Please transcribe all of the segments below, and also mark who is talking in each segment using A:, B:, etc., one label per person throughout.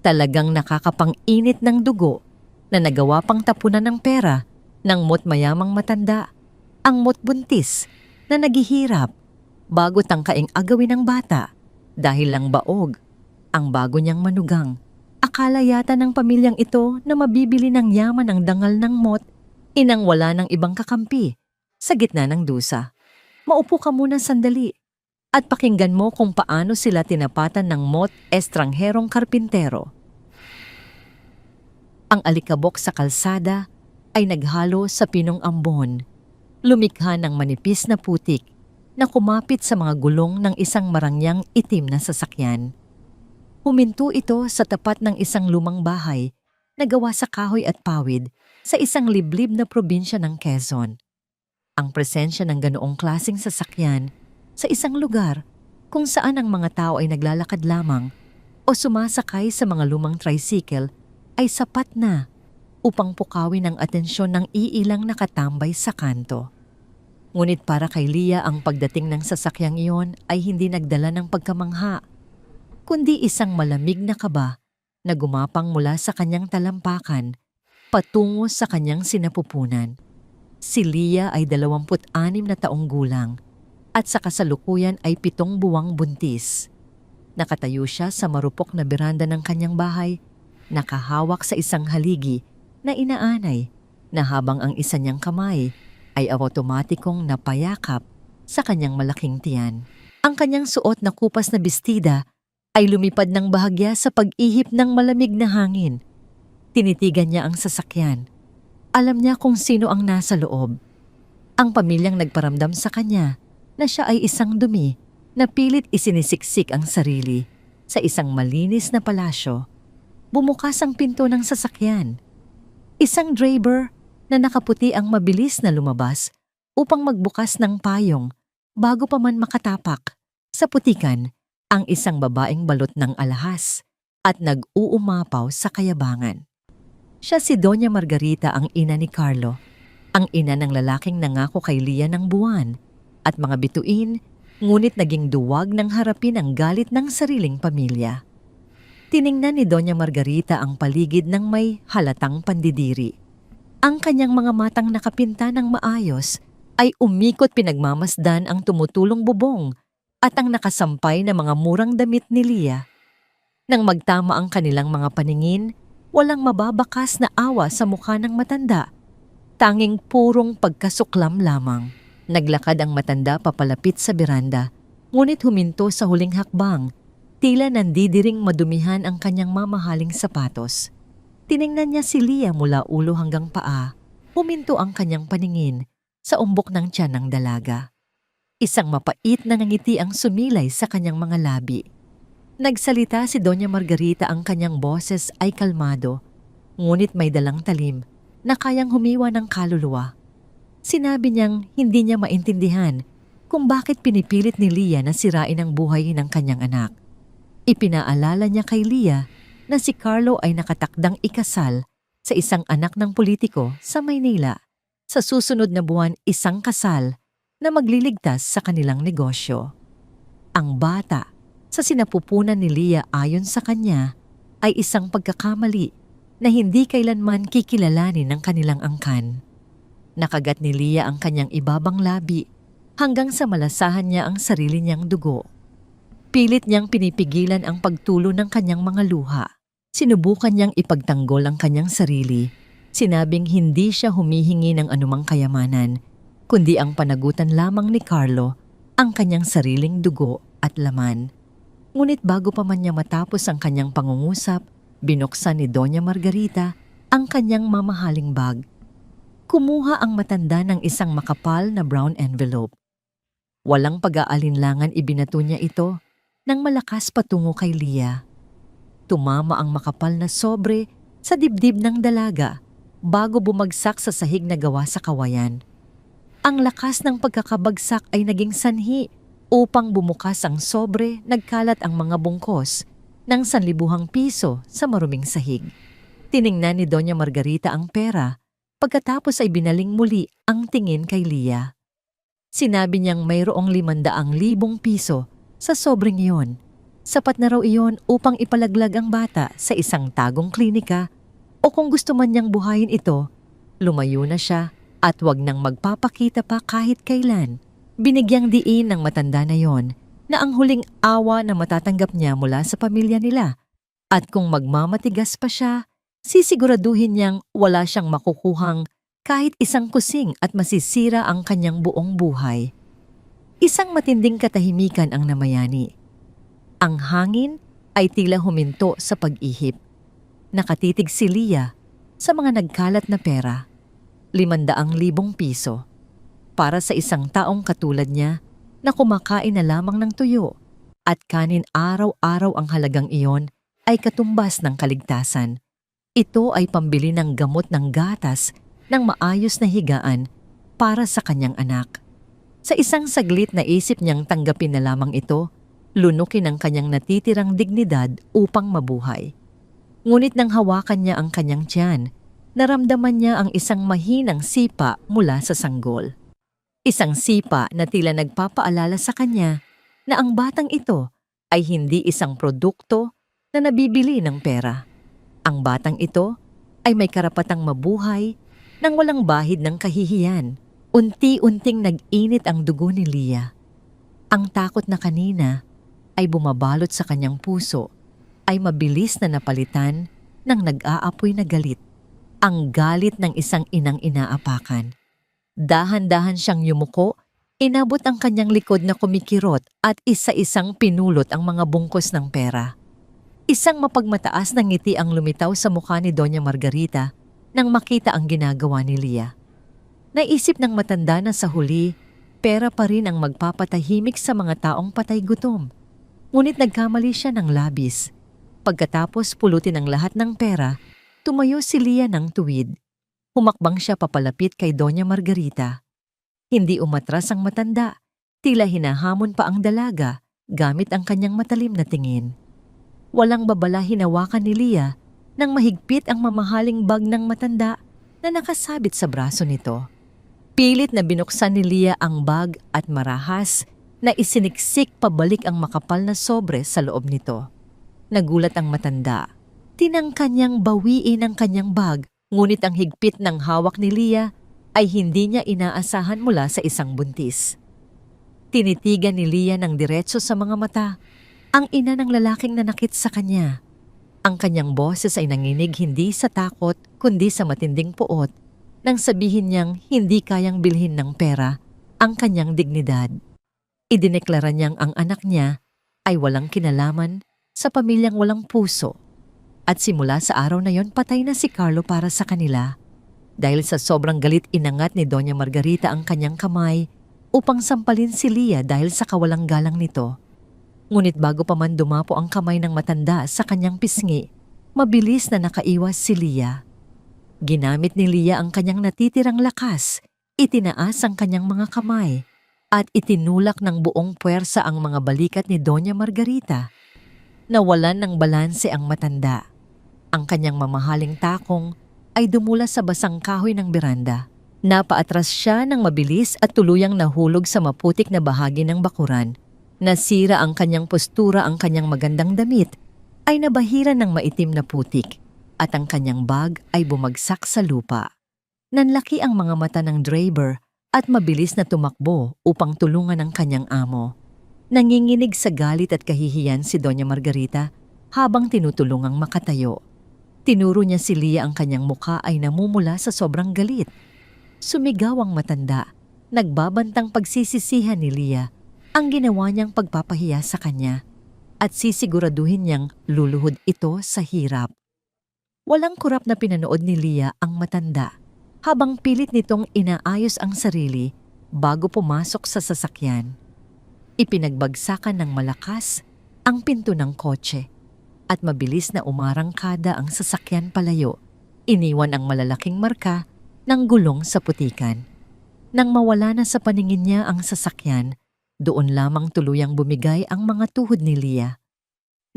A: Talagang nakakapang-init ng dugo na nagawa pang tapunan ng pera ng mo't mayamang matanda, ang mo't buntis na naghihirap bago tangkaing agawin ng bata dahil lang baog ang bago niyang manugang. Akala yata ng pamilyang ito na mabibili ng yaman ang dangal ng mot, inang wala ng ibang kakampi sa gitna ng dusa. Maupo ka muna sandali at pakinggan mo kung paano sila tinapatan ng mot estrangherong karpintero. Ang alikabok sa kalsada ay naghalo sa pinong ambon, lumikha ng manipis na putik na kumapit sa mga gulong ng isang marangyang itim na sasakyan. Huminto ito sa tapat ng isang lumang bahay na gawa sa kahoy at pawid sa isang liblib na probinsya ng Quezon. Ang presensya ng ganoong klaseng sasakyan sa isang lugar kung saan ang mga tao ay naglalakad lamang o sumasakay sa mga lumang tricycle ay sapat na upang pukawin ang atensyon ng iilang nakatambay sa kanto. Ngunit para kay Lia ang pagdating ng sasakyang iyon ay hindi nagdala ng pagkamangha, kundi isang malamig na kaba na gumapang mula sa kanyang talampakan patungo sa kanyang sinapupunan. Si Lia ay 26 na taong gulang at sa kasalukuyan ay 7 buwang buntis. Nakatayo siya sa marupok na beranda ng kanyang bahay, nakahawak sa isang haligi na inaanay na habang ang isa niyang kamay ay automatikong napayakap sa kanyang malaking tiyan. Ang kanyang suot na kupas na bestida ay lumipad ng bahagya sa pag-ihip ng malamig na hangin. Tinitigan niya ang sasakyan. Alam niya kung sino ang nasa loob. Ang pamilyang nagparamdam sa kanya na siya ay isang dumi na pilit isinisiksik ang sarili sa isang malinis na palasyo. Bumukas ang pinto ng sasakyan. Isang driver na nakaputi ang mabilis na lumabas upang magbukas ng payong bago pa man makatapak sa putikan ang isang babaeng balot ng alahas at nag-uumapaw sa kayabangan. Siya si Doña Margarita, ang ina ni Carlo, ang ina ng lalaking nangako kay Lia ng buwan at mga bituin, ngunit naging duwag ng harapin ang galit ng sariling pamilya. Tiningnan ni Doña Margarita ang paligid ng may halatang pandidiri. Ang kanyang mga matang nakapinta ng maayos ay umikot pinagmamasdan ang tumutulong bubong at ang nakasampay na mga murang damit ni Lia. Nang magtama ang kanilang mga paningin, walang mababakas na awa sa mukha ng matanda. Tanging purong pagkasuklam lamang. Naglakad ang matanda papalapit sa beranda, ngunit huminto sa huling hakbang, tila nandidiring madumihan ang kanyang mamahaling sapatos. Tiningnan niya si Lia mula ulo hanggang paa. Huminto ang kanyang paningin sa umbok ng tiyan ng dalaga. Isang mapait na ngiti ang sumilay sa kanyang mga labi. Nagsalita si Doña Margarita, ang kanyang boses ay kalmado, ngunit may dalang talim na kayang humiwa ng kaluluwa. Sinabi niyang hindi niya maintindihan kung bakit pinipilit ni Lia na sirain ang buhay ng kanyang anak. Ipinaalala niya kay Lia na si Carlo ay nakatakdang ikasal sa isang anak ng politiko sa Maynila. Sa susunod na buwan, isang kasal na magliligtas sa kanilang negosyo. Ang bata sa sinapupunan ni Lia ayon sa kanya ay isang pagkakamali na hindi kailanman kikilalanin ng kanilang angkan. Nakagat ni Lia ang kanyang ibabang labi hanggang sa malasahan niya ang sarili niyang dugo. Pilit niyang pinipigilan ang pagtulo ng kanyang mga luha. Sinubukan niyang ipagtanggol ang kanyang sarili. Sinabing hindi siya humihingi ng anumang kayamanan, kundi ang panagutan lamang ni Carlo ang kanyang sariling dugo at laman. Ngunit bago pa man niya matapos ang kanyang pangungusap, binuksan ni Doña Margarita ang kanyang mamahaling bag. Kumuha ang matanda ng isang makapal na brown envelope. Walang pag-aalinlangan ibinato niya ito nang malakas patungo kay Lia. Tumama ang makapal na sobre sa dibdib ng dalaga bago bumagsak sa sahig na gawa sa kawayan. Ang lakas ng pagkakabagsak ay naging sanhi upang bumukas ang sobre. Nagkalat ang mga bungkos ng 1,000 piso sa maruming sahig. Tiningnan ni Doña Margarita ang pera, pagkatapos ay binaling muli ang tingin kay Lia. Sinabi niyang mayroong 500,000 piso sa sobreng iyon. Sapat na raw iyon upang ipalaglag ang bata sa isang tagong klinika o kung gusto man niyang buhayin ito, lumayo na siya at wag nang magpapakita pa kahit kailan. Binigyang diin ng matanda na yon na ang huling awa na matatanggap niya mula sa pamilya nila at kung magmamatigas pa siya, sisiguraduhin niyang wala siyang makukuhang kahit isang kusing at masisira ang kanyang buong buhay. Isang matinding katahimikan ang namayani. Ang hangin ay tila huminto sa pag-ihip. Nakatitig si Leah sa mga nagkalat na pera, 500,000 piso, para sa isang taong katulad niya na kumakain na lamang ng tuyo at kanin araw-araw. Ang halagang iyon ay katumbas ng kaligtasan. Ito ay pambili ng gamot ng gatas ng maayos na higaan para sa kanyang anak. Sa isang saglit na isip niyang tanggapin na lamang ito, lunukin ang kanyang natitirang dignidad upang mabuhay. Ngunit nang hawakan niya ang kanyang tiyan, naramdaman niya ang isang mahinang sipa mula sa sanggol. Isang sipa na tila nagpapaalala sa kanya na ang batang ito ay hindi isang produkto na nabibili ng pera. Ang batang ito ay may karapatang mabuhay nang walang bahid ng kahihiyan. Unti-unting nag-init ang dugo ni Leah. Ang takot na kanina ay bumabalot sa kanyang puso ay mabilis na napalitan ng nag-aapoy na galit. Ang galit ng isang inang inaapakan. Dahan-dahan siyang yumuko, inabot ang kanyang likod na kumikirot at isa-isang pinulot ang mga bungkos ng pera. Isang mapagmataas na ngiti ang lumitaw sa mukha ni Doña Margarita nang makita ang ginagawa ni Leah. Naisip ng matanda na sa huli, pera pa rin ang magpapatahimik sa mga taong patay gutom. Ngunit nagkamali siya ng labis. Pagkatapos pulutin ang lahat ng pera, tumayo si Leah ng tuwid. Humakbang siya papalapit kay Doña Margarita. Hindi umatras ang matanda, tila hinahamon pa ang dalaga gamit ang kanyang matalim na tingin. Walang babala hinawakan ni Leah nang mahigpit ang mamahaling bag ng matanda na nakasabit sa braso nito. Pilit na binuksan ni Leah ang bag at marahas na isiniksik pabalik ang makapal na sobre sa loob nito. Nagulat ang matanda. Tinangka niyang bawiin ang kanyang bag, ngunit ang higpit ng hawak ni Leah ay hindi niya inaasahan mula sa isang buntis. Tinitigan ni Leah ng diretso sa mga mata ang ina ng lalaking nanakit sa kanya. Ang kanyang boses ay nanginig hindi sa takot kundi sa matinding puot nang sabihin niyang hindi kayang bilhin ng pera ang kanyang dignidad. Idineklara niyang ang anak niya ay walang kinalaman sa pamilyang walang puso at simula sa araw na yon patay na si Carlo para sa kanila. Dahil sa sobrang galit, inangat ni Doña Margarita ang kanyang kamay upang sampalin si Leah dahil sa kawalang galang nito. Ngunit bago pa man dumapo ang kamay ng matanda sa kanyang pisngi, mabilis na nakaiwas si Leah. Ginamit ni Leah ang kanyang natitirang lakas, itinaas ang kanyang mga kamay at itinulak ng buong puwersa ang mga balikat ni Doña Margarita. Nawalan ng balanse ang matanda. Ang kanyang mamahaling takong ay dumula sa basang kahoy ng beranda. Napaatras siya ng mabilis at tuluyang nahulog sa maputik na bahagi ng bakuran. Nasira ang kanyang postura, ang kanyang magandang damit ay nabahiran ng maitim na putik at ang kanyang bag ay bumagsak sa lupa. Nanlaki ang mga mata ng driver at mabilis na tumakbo upang tulungan ang kanyang amo. Nanginginig sa galit at kahihiyan si Doña Margarita habang tinutulungang makatayo. Tinuro niya si Leah ang kanyang mukha ay namumula sa sobrang galit. Sumigaw ang matanda, nagbabantang pagsisisihan ni Leah ang ginawa niyang pagpapahiya sa kanya at sisiguraduhin niyang luluhod ito sa hirap. Walang kurap na pinanood ni Leah ang matanda habang pilit nitong inaayos ang sarili bago pumasok sa sasakyan. Ipinagbagsakan ng malakas ang pinto ng kotse at mabilis na umarangkada ang sasakyan palayo. Iniwan ang malalaking marka ng gulong sa putikan. Nang mawala na sa paningin niya ang sasakyan, doon lamang tuluyang bumigay ang mga tuhod ni Leah.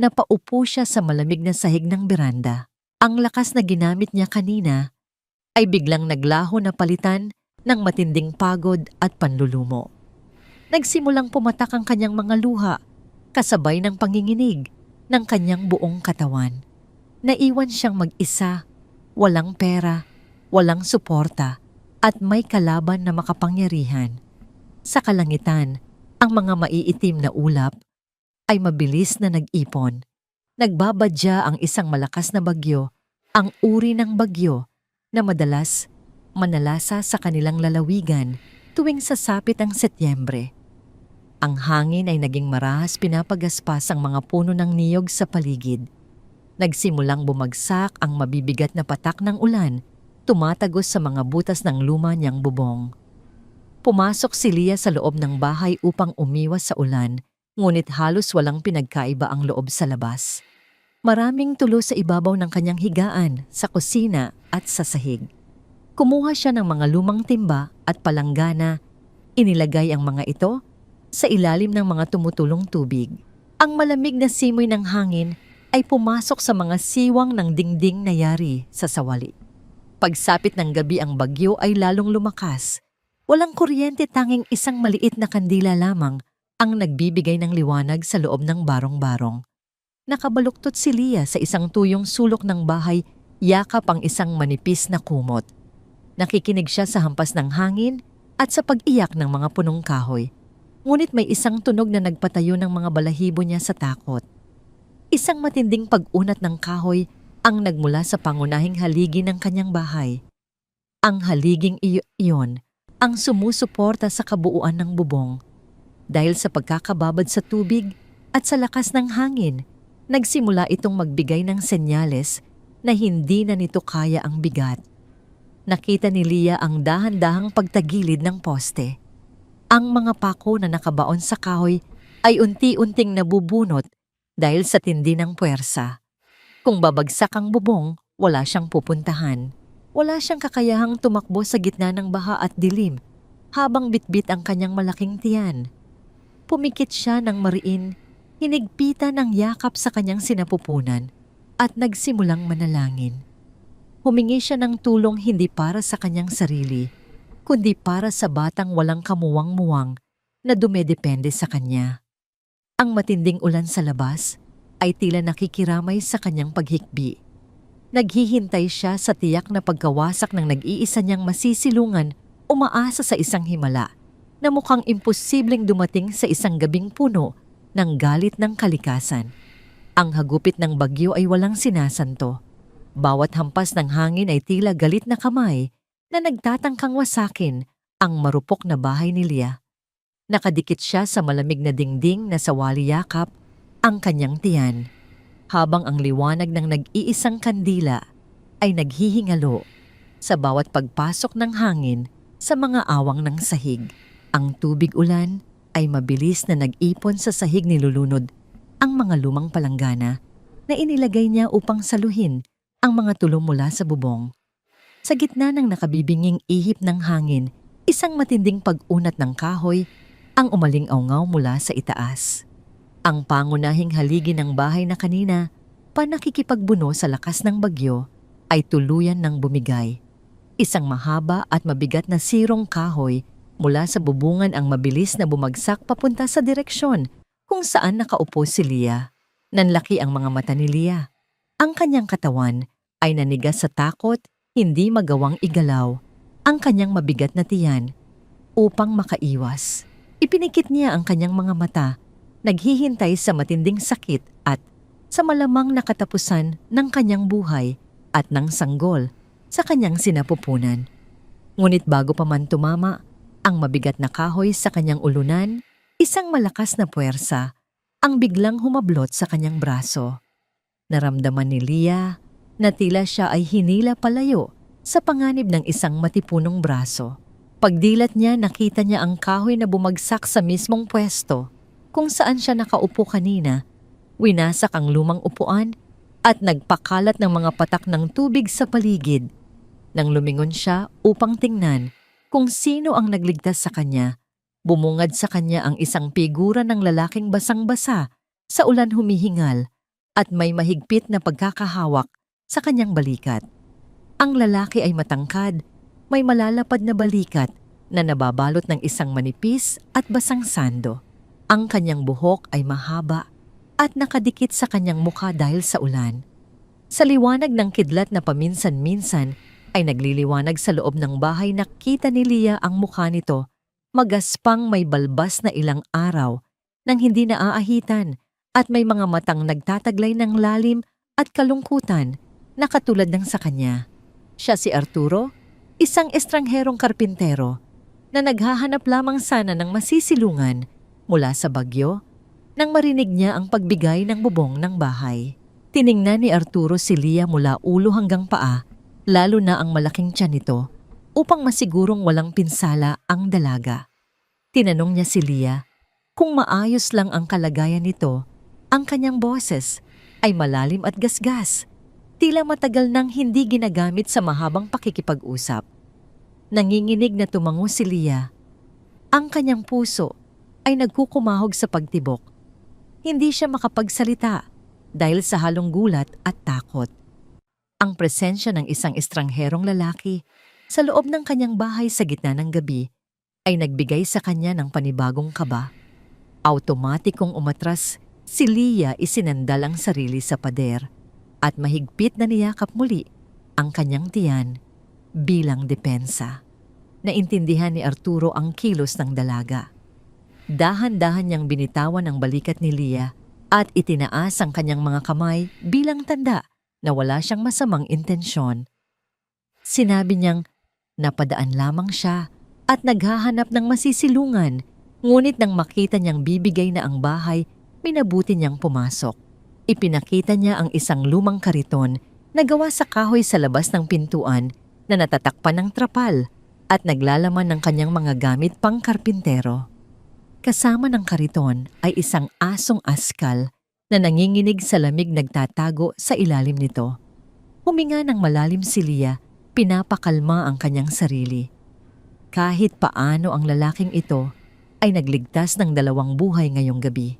A: Napaupo siya sa malamig na sahig ng beranda. Ang lakas na ginamit niya kanina ay biglang naglaho na palitan ng matinding pagod at panlulumo. Nagsimulang pumatak ang kanyang mga luha kasabay ng panginginig ng kanyang buong katawan. Naiwan siyang mag-isa, walang pera, walang suporta, at may kalaban na makapangyarihan. Sa kalangitan, ang mga maiitim na ulap ay mabilis na nag-ipon. Nagbabadya ang isang malakas na bagyo, ang uri ng bagyo na madalas manalasa sa kanilang lalawigan tuwing sasapit ang Setyembre. Ang hangin ay naging marahas, pinapagaspas ang mga puno ng niyog sa paligid. Nagsimulang bumagsak ang mabibigat na patak ng ulan, tumatagos sa mga butas ng luma niyang bubong. Pumasok si Leah sa loob ng bahay upang umiwas sa ulan, ngunit halos walang pinagkaiba ang loob sa labas. Maraming tulo sa ibabaw ng kanyang higaan, sa kusina at sa sahig. Kumuha siya ng mga lumang timba at palanggana. Inilagay ang mga ito sa ilalim ng mga tumutulong tubig. Ang malamig na simoy ng hangin ay pumasok sa mga siwang ng dingding na yari sa sawali. Pagsapit ng gabi ang bagyo ay lalong lumakas. Walang kuryente, tanging isang maliit na kandila lamang ang nagbibigay ng liwanag sa loob ng barong-barong. Nakabaluktot si Leah sa isang tuyong sulok ng bahay, yakap ang isang manipis na kumot. Nakikinig siya sa hampas ng hangin at sa pag-iyak ng mga punong kahoy. Ngunit may isang tunog na nagpatayo ng mga balahibo niya sa takot. Isang matinding pag-unat ng kahoy ang nagmula sa pangunahing haligi ng kanyang bahay. Ang haliging iyon ang sumusuporta sa kabuuan ng bubong. Dahil sa pagkakababad sa tubig at sa lakas ng hangin, nagsimula itong magbigay ng senyales na hindi na nito kaya ang bigat. Nakita ni Leah ang dahan-dahang pagtagilid ng poste. Ang mga pako na nakabaon sa kahoy ay unti-unting nabubunot dahil sa tindi ng puwersa. Kung babagsak ang bubong, wala siyang pupuntahan. Wala siyang kakayahang tumakbo sa gitna ng baha at dilim habang bitbit ang kanyang malaking tiyan. Pumikit siya ng mariin, hinigpitan ng yakap sa kanyang sinapupunan at nagsimulang manalangin. Humingi siya ng tulong hindi para sa kanyang sarili, kundi para sa batang walang kamuwang-muwang na dumedepende sa kanya. Ang matinding ulan sa labas ay tila nakikiramay sa kanyang paghikbi. Naghihintay siya sa tiyak na pagkawasak ng nag-iisa niyang masisilungan, umaasa sa isang himala na mukhang imposibleng dumating sa isang gabing puno ng galit ng kalikasan. Ang hagupit ng bagyo ay walang sinasanto. Bawat hampas ng hangin ay tila galit na kamay na nagtatangkang wasakin ang marupok na bahay ni Leah. Nakadikit siya sa malamig na dingding na sa wali yakap ang kanyang tiyan, habang ang liwanag ng nag-iisang kandila ay naghihingalo sa bawat pagpasok ng hangin sa mga awang ng sahig. Ang tubig ulan ay mabilis na nag-ipon sa sahig, nilulunod ang mga lumang palanggana na inilagay niya upang saluhin ang mga tulo mula sa bubong. Sa gitna ng nakabibinging ihip ng hangin, isang matinding pag-unat ng kahoy ang umaling-awngaw mula sa itaas. Ang pangunahing haligi ng bahay na kanina panakikipagbuno sa lakas ng bagyo ay tuluyan ng bumigay. Isang mahaba at mabigat na sirong kahoy mula sa bubungan ang mabilis na bumagsak papunta sa direksyon kung saan nakaupo si Leah. Nanlaki ang mga mata ni Leah. Ang kanyang katawan ay nanigas sa takot, hindi magawang igalaw ang kanyang mabigat na tiyan upang makaiwas. Ipinikit niya ang kanyang mga mata, naghihintay sa matinding sakit at sa malamang na katapusan ng kanyang buhay at ng sanggol sa kanyang sinapupunan. Ngunit bago pa man tumama ang mabigat na kahoy sa kanyang ulunan, isang malakas na puwersa ang biglang humablot sa kanyang braso. Naramdaman ni Leah na tila siya ay hinila palayo sa panganib ng isang matipunong braso. Pagdilat niya, nakita niya ang kahoy na bumagsak sa mismong pwesto kung saan siya nakaupo kanina. Winasak ang lumang upuan at nagpakalat ng mga patak ng tubig sa paligid. Nang lumingon siya upang tingnan kung sino ang nagligtas sa kanya, bumungad sa kanya ang isang figura ng lalaking basang-basa sa ulan, humihingal at may mahigpit na pagkakahawak sa kanyang balikat. Ang lalaki ay matangkad, may malalapad na balikat na nababalot ng isang manipis at basang sando. Ang kanyang buhok ay mahaba at nakadikit sa kanyang mukha dahil sa ulan. Sa liwanag ng kidlat na paminsan-minsan ay nagliliwanag sa loob ng bahay, nakita ni Leah ang mukha nito, magaspang may balbas na ilang araw nang hindi naaahitan at may mga matang nagtataglay ng lalim at kalungkutan na katulad ng sa kanya. Siya si Arturo, isang estrangherong karpintero na naghahanap lamang sana ng masisilungan mula sa bagyo nang marinig niya ang pagbigay ng bubong ng bahay. Tiningnan ni Arturo si Leah mula ulo hanggang paa, lalo na ang malaking tiyan nito, upang masigurong walang pinsala ang dalaga. Tinanong niya si Leah kung maayos lang ang kalagayan nito. Ang kanyang boses ay malalim at gasgas, tila matagal nang hindi ginagamit sa mahabang pakikipag-usap. Nanginginig na tumango si Leah. Ang kanyang puso ay nagkukumahog sa pagtibok. Hindi siya makapagsalita dahil sa halong gulat at takot. Ang presensya ng isang estrangherong lalaki sa loob ng kanyang bahay sa gitna ng gabi ay nagbigay sa kanya ng panibagong kaba. Automatikong umatras si Leah, isinandal ang sarili sa pader at mahigpit na niyakap muli ang kanyang tiyan bilang depensa. Naintindihan ni Arturo ang kilos ng dalaga. Dahan-dahan niyang binitawan ang balikat ni Leah at itinaas ang kanyang mga kamay bilang tanda na wala siyang masamang intensyon. Sinabi niyang napadaan lamang siya at naghahanap ng masisilungan, ngunit nang makita niyang bibigay na ang bahay, minabuti niyang pumasok. Ipinakita niya ang isang lumang kariton na gawa sa kahoy sa labas ng pintuan na natatakpan ng trapal at naglalaman ng kanyang mga gamit pang karpintero. Kasama ng kariton ay isang asong askal na nanginginig sa lamig, nagtatago sa ilalim nito. Huminga ng malalim si Leah, pinapakalma ang kanyang sarili. Kahit paano ang lalaking ito ay nagligtas ng 2 buhay ngayong gabi.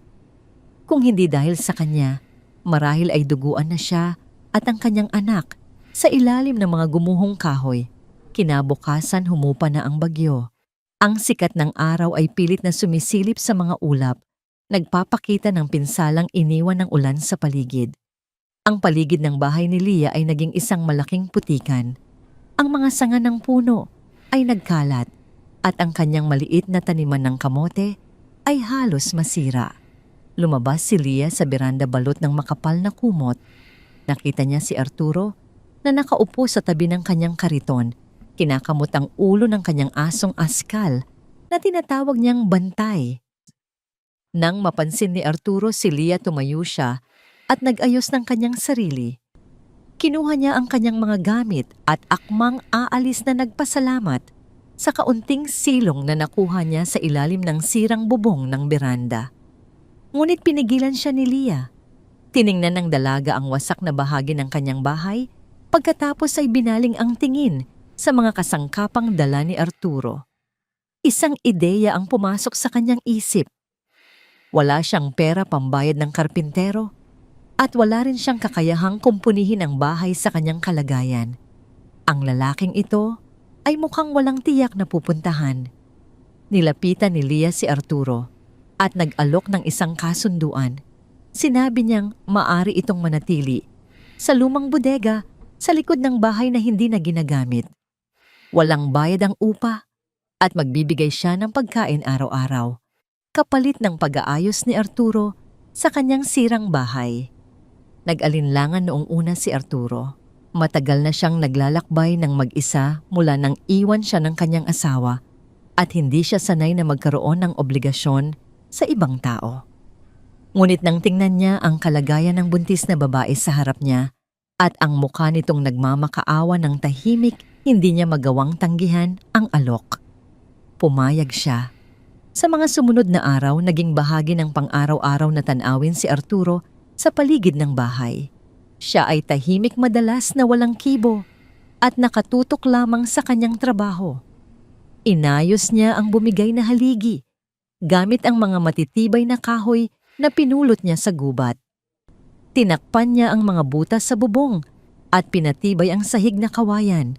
A: Kung hindi dahil sa kanya, marahil ay duguan na siya at ang kanyang anak sa ilalim ng mga gumuhong kahoy. Kinabukasan humupa na ang bagyo. Ang sikat ng araw ay pilit na sumisilip sa mga ulap, nagpapakita ng pinsalang iniwan ng ulan sa paligid. Ang paligid ng bahay ni Leah ay naging isang malaking putikan. Ang mga sanga ng puno ay nagkalat at ang kanyang maliit na taniman ng kamote ay halos masira. Lumabas si Leah sa beranda balot ng makapal na kumot. Nakita niya si Arturo na nakaupo sa tabi ng kanyang kariton, kinakamot ang ulo ng kanyang asong askal na tinatawag niyang Bantay. Nang mapansin ni Arturo si Leah, tumayo siya at nag-ayos ng kanyang sarili. Kinuha niya ang kanyang mga gamit at akmang aalis na nagpasalamat sa kaunting silong na nakuha niya sa ilalim ng sirang bubong ng beranda. Ngunit pinigilan siya ni Leah. Tiningnan ng dalaga ang wasak na bahagi ng kanyang bahay, pagkatapos ay binaling ang tingin sa mga kasangkapang dala ni Arturo. Isang ideya ang pumasok sa kanyang isip. Wala siyang pera pambayad ng karpintero at wala rin siyang kakayahang kumpunihin ang bahay sa kanyang kalagayan. Ang lalaking ito ay mukhang walang tiyak na pupuntahan. Nilapitan ni Leah si Arturo at nag-alok ng isang kasunduan. Sinabi niyang maaari itong manatili sa lumang bodega sa likod ng bahay na hindi na ginagamit. Walang bayad ang upa at magbibigay siya ng pagkain araw-araw, kapalit ng pag-aayos ni Arturo sa kanyang sirang bahay. Nag-alinlangan noong una si Arturo. Matagal na siyang naglalakbay ng mag-isa mula nang iwan siya ng kanyang asawa at hindi siya sanay na magkaroon ng obligasyon sa ibang tao. Ngunit nang tingnan niya ang kalagayan ng buntis na babae sa harap niya at ang mukha nitong nagmamakaawa ng tahimik, hindi niya magawang tanggihan ang alok. Pumayag siya. Sa mga sumunod na araw, naging bahagi ng pang-araw-araw na tanawin si Arturo sa paligid ng bahay. Siya ay tahimik, madalas na walang kibo at nakatutok lamang sa kanyang trabaho. Inayos niya ang bumigay na haligi gamit ang mga matitibay na kahoy na pinulot niya sa gubat. Tinakpan niya ang mga butas sa bubong at pinatibay ang sahig na kawayan.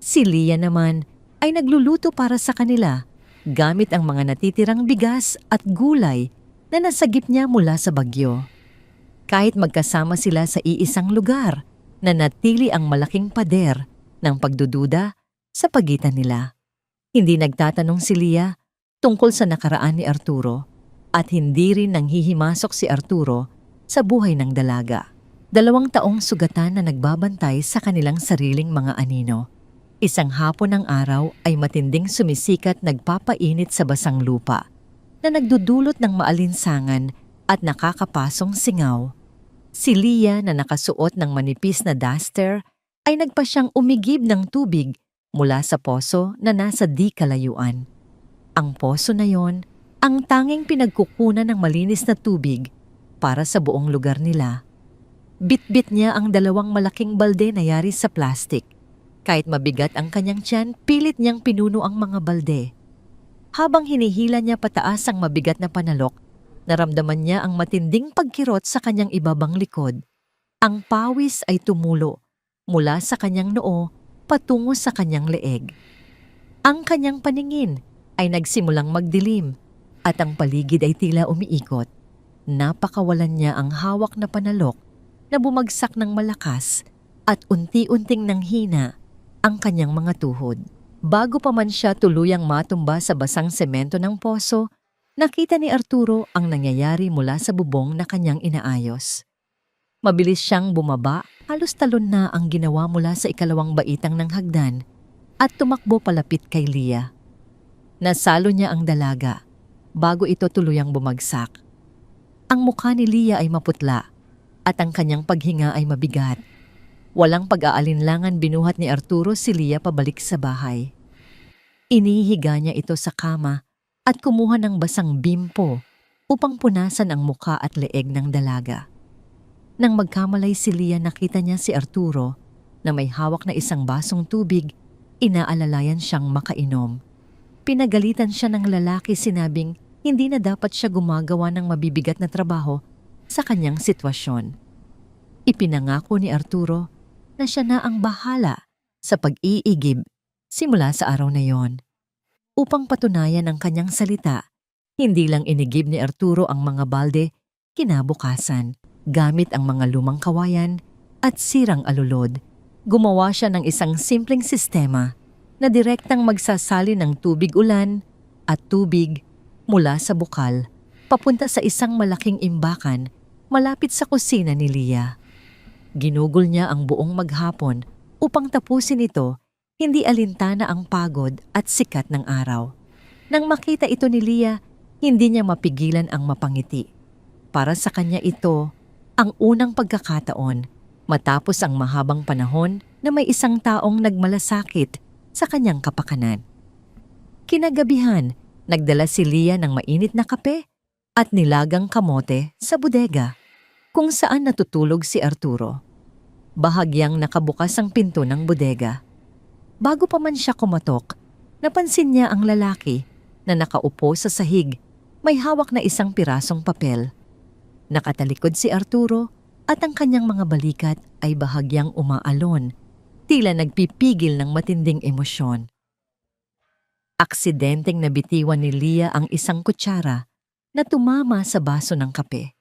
A: Si Leah naman ay nagluluto para sa kanila gamit ang mga natitirang bigas at gulay na nasagip niya mula sa bagyo. Kahit magkasama sila sa iisang lugar, nanatili ang malaking pader ng pagdududa sa pagitan nila. Hindi nagtatanong si Leah tungkol sa nakaraan ni Arturo at hindi rin nanghihimasok si Arturo sa buhay ng dalaga. 2 taong sugatan na nagbabantay sa kanilang sariling mga anino. Isang hapon ng araw ay matinding sumisikat nagpapainit sa basang lupa na nagdudulot ng maalinsangan at nakakapasong singaw. Si Leah na nakasuot ng manipis na duster ay nagpasyang umigib ng tubig mula sa poso na nasa di kalayuan. Ang poso na yon ang tanging pinagkukunan ng malinis na tubig para sa buong lugar nila. Bitbit niya ang 2 malaking balde na yari sa plastik. Kahit mabigat ang kanyang tiyan, pilit niyang pinuno ang mga balde. Habang hinihila niya pataas ang mabigat na panalok, naramdaman niya ang matinding pagkirot sa kanyang ibabang likod. Ang pawis ay tumulo mula sa kanyang noo patungo sa kanyang leeg. Ang kanyang paningin ay nagsimulang magdilim at ang paligid ay tila umiikot. Napakawalan niya ang hawak na panalok na bumagsak ng malakas at unti-unting nanghina ang kanyang mga tuhod. Bago pa man siya tuluyang matumba sa basang semento ng poso, nakita ni Arturo ang nangyayari mula sa bubong na kanyang inaayos. Mabilis siyang bumaba, halos talon na ang ginawa mula sa 2 baitang ng hagdan at tumakbo palapit kay Leah. Nasalo niya ang dalaga bago ito tuluyang bumagsak. Ang mukha ni Leah ay maputla at ang kanyang paghinga ay mabigat. Walang pag-aalinlangan binuhat ni Arturo si Leah pabalik sa bahay. Inihiga niya ito sa kama at kumuha ng basang bimpo upang punasan ang mukha at leeg ng dalaga. Nang magkamalay si Leah, nakita niya si Arturo na may hawak na isang basong tubig, inaalalayan siyang makainom. Pinagalitan siya ng lalaki, sinabing hindi na dapat siya gumagawa ng mabibigat na trabaho sa kanyang sitwasyon. Ipinangako ni Arturo na siya na ang bahala sa pag-iigib simula sa araw na yon. Upang patunayan ang kanyang salita, hindi lang inigib ni Arturo ang mga balde kinabukasan. Gamit ang mga lumang kawayan at sirang alulod, gumawa siya ng isang simpleng sistema na direktang magsasali ng tubig ulan at tubig mula sa bukal papunta sa isang malaking imbakan malapit sa kusina ni Leah. Ginugol niya ang buong maghapon upang tapusin ito, hindi alintana ang pagod at sikat ng araw. Nang makita ito ni Leah, hindi niya mapigilan ang mapangiti. Para sa kanya ito ang unang pagkakataon matapos ang mahabang panahon na may isang taong nagmalasakit sa kanyang kapakanan. Kinagabihan, nagdala si Leah ng mainit na kape at nilagang kamote sa bodega kung saan natutulog si Arturo. Bahagyang nakabukas ang pinto ng bodega. Bago pa man siya kumatok, napansin niya ang lalaki na nakaupo sa sahig, may hawak na isang pirasong papel. Nakatalikod si Arturo at ang kanyang mga balikat ay bahagyang umaalon, tila nagpipigil ng matinding emosyon. Aksidenteng nabitiwan ni Leah ang isang kutsara na tumama sa baso ng kape.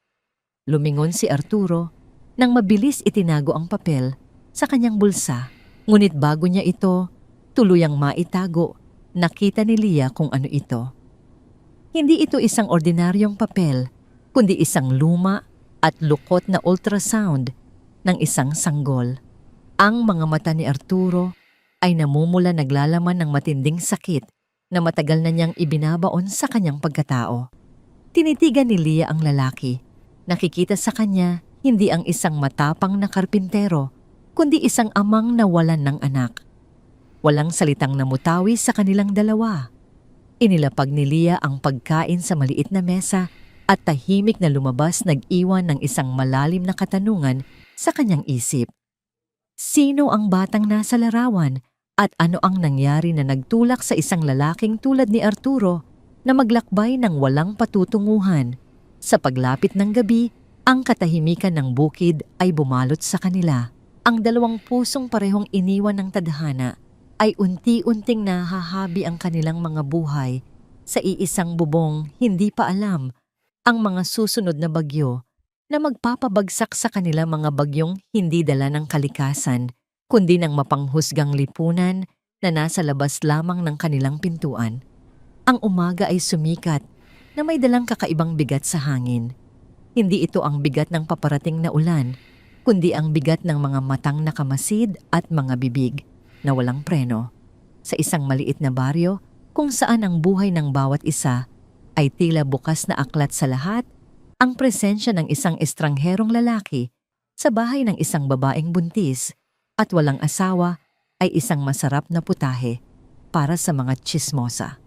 A: Lumingon si Arturo nang mabilis itinago ang papel sa kanyang bulsa. Ngunit bago niya ito tuluyang maitago, nakita ni Leah kung ano ito. Hindi ito isang ordinaryong papel, kundi isang luma at lukot na ultrasound ng isang sanggol. Ang mga mata ni Arturo ay namumula, naglalaman ng matinding sakit na matagal na niyang ibinabaon sa kanyang pagkatao. Tinitigan ni Leah ang lalaki. Nakikita sa kanya hindi ang isang matapang na karpintero, kundi isang amang nawalan ng anak. Walang salitang namutawi sa kanilang dalawa. Inilapag ni Leah ang pagkain sa maliit na mesa at tahimik na lumabas, nag-iwan ng isang malalim na katanungan sa kanyang isip. Sino ang batang nasa larawan at ano ang nangyari na nagtulak sa isang lalaking tulad ni Arturo na maglakbay ng walang patutunguhan? Sa paglapit ng gabi, ang katahimikan ng bukid ay bumalot sa kanila. Ang 2 pusong parehong iniwan ng tadhana ay unti-unting nahahabi ang kanilang mga buhay sa iisang bubong, hindi pa alam ang mga susunod na bagyo na magpapabagsak sa kanila mga bagyong hindi dala ng kalikasan, kundi ng mapanghusgang lipunan na nasa labas lamang ng kanilang pintuan. Ang umaga ay sumikat na may dalang kakaibang bigat sa hangin. Hindi ito ang bigat ng paparating na ulan, kundi ang bigat ng mga matang nakamasid at mga bibig na walang preno. Sa isang maliit na baryo kung saan ang buhay ng bawat isa ay tila bukas na aklat sa lahat, ang presensya ng isang estrangherong lalaki sa bahay ng isang babaeng buntis at walang asawa ay isang masarap na putahe para sa mga tsismosa.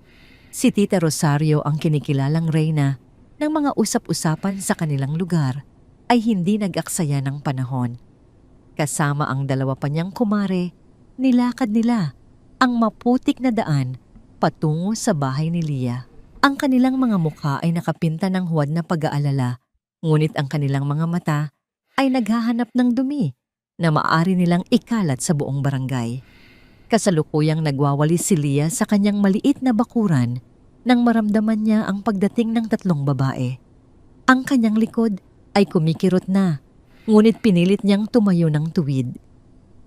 A: Si Tita Rosario, ang kinikilalang reyna ng mga usap-usapan sa kanilang lugar, ay hindi nag-aksaya ng panahon. Kasama ang dalawa pa niyang kumare, nilakad nila ang maputik na daan patungo sa bahay ni Lia. Ang kanilang mga mukha ay nakapinta ng huwad na pag-aalala, ngunit ang kanilang mga mata ay naghahanap ng dumi na maaari nilang ikalat sa buong barangay. Kasalukuyang nagwawalis si Lia sa kanyang maliit na bakuran nang maramdaman niya ang pagdating ng tatlong babae. Ang kanyang likod ay kumikirot na, ngunit pinilit niyang tumayo ng tuwid.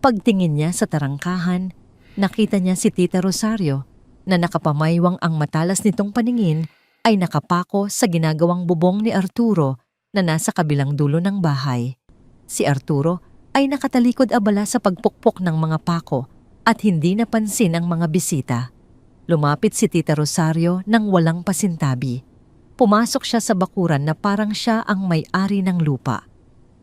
A: Pagtingin niya sa tarangkahan, nakita niya si Tita Rosario na nakapamaywang ang matalas nitong paningin ay nakapako sa ginagawang bubong ni Arturo na nasa kabilang dulo ng bahay. Si Arturo ay nakatalikod abala sa pagpukpok ng mga pako at hindi napansin ang mga bisita. Lumapit si Tita Rosario nang walang pasintabi. Pumasok siya sa bakuran na parang siya ang may-ari ng lupa.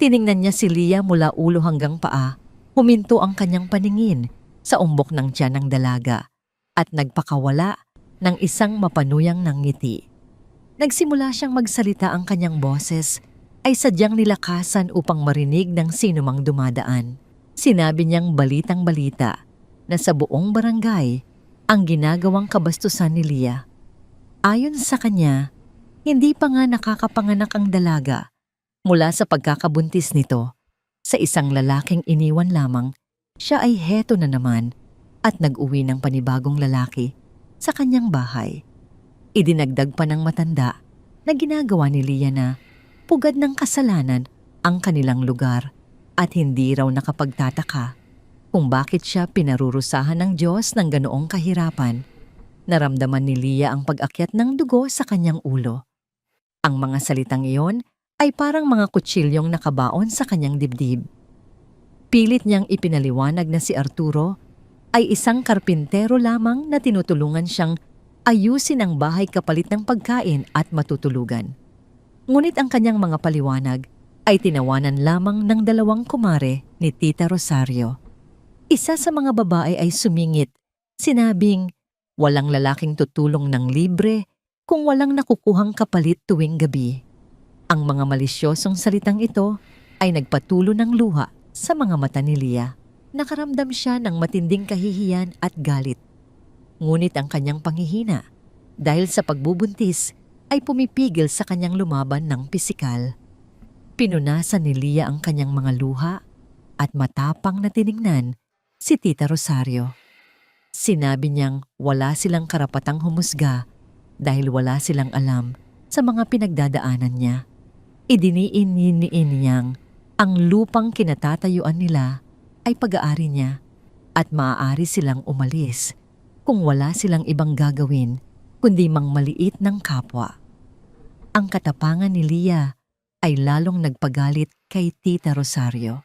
A: Tiningnan niya si Lia mula ulo hanggang paa. Huminto ang kanyang paningin sa umbok ng tiyan ng dalaga at nagpakawala ng isang mapanuyang ngiti. Nagsimula siyang magsalita, ang kanyang boses ay sadyang nilakasan upang marinig ng sinumang dumadaan. Sinabi niyang balitang-balita na sa buong barangay ang ginagawang kabastusan ni Lia. Ayon sa kanya, hindi pa nga nakakapanganak ang dalaga mula sa pagkakabuntis nito. Sa isang lalaking iniwan lamang, siya ay heto na naman at nag-uwi ng panibagong lalaki sa kanyang bahay. Idinagdag pa ng matanda na ginagawa ni Lia na pugad ng kasalanan ang kanilang lugar at hindi raw nakapagtataka kung bakit siya pinarurusahan ng Diyos ng ganoong kahirapan. Naramdaman ni Lia ang pag-akyat ng dugo sa kanyang ulo. Ang mga salitang iyon ay parang mga kutsilyong nakabaon sa kanyang dibdib. Pilit niyang ipinaliwanag na si Arturo ay isang karpintero lamang na tinutulungan siyang ayusin ang bahay kapalit ng pagkain at matutulugan. Ngunit ang kanyang mga paliwanag ay tinawanan lamang ng dalawang kumare ni Tita Rosario. Isa sa mga babae ay sumingit, sinabing walang lalaking tutulong ng libre kung walang nakukuhang kapalit tuwing gabi. Ang mga malisyosong salitang ito ay nagpatulo ng luha sa mga mata ni Lia. Nakaramdam siya ng matinding kahihiyan at galit. Ngunit ang kanyang panghihina dahil sa pagbubuntis ay pumipigil sa kanyang lumaban ng pisikal. Pinunasan ni Lia ang kanyang mga luha at matapang na tiningnan si Tita Rosario. Sinabi niyang wala silang karapatang humusga dahil wala silang alam sa mga pinagdadaanan niya. Idiniin niyang ang lupang kinatatayuan nila ay pag-aari niya at maaari silang umalis kung wala silang ibang gagawin kundi mangmaliit ng kapwa. Ang katapangan ni Lia ay lalong nagpagalit kay Tita Rosario.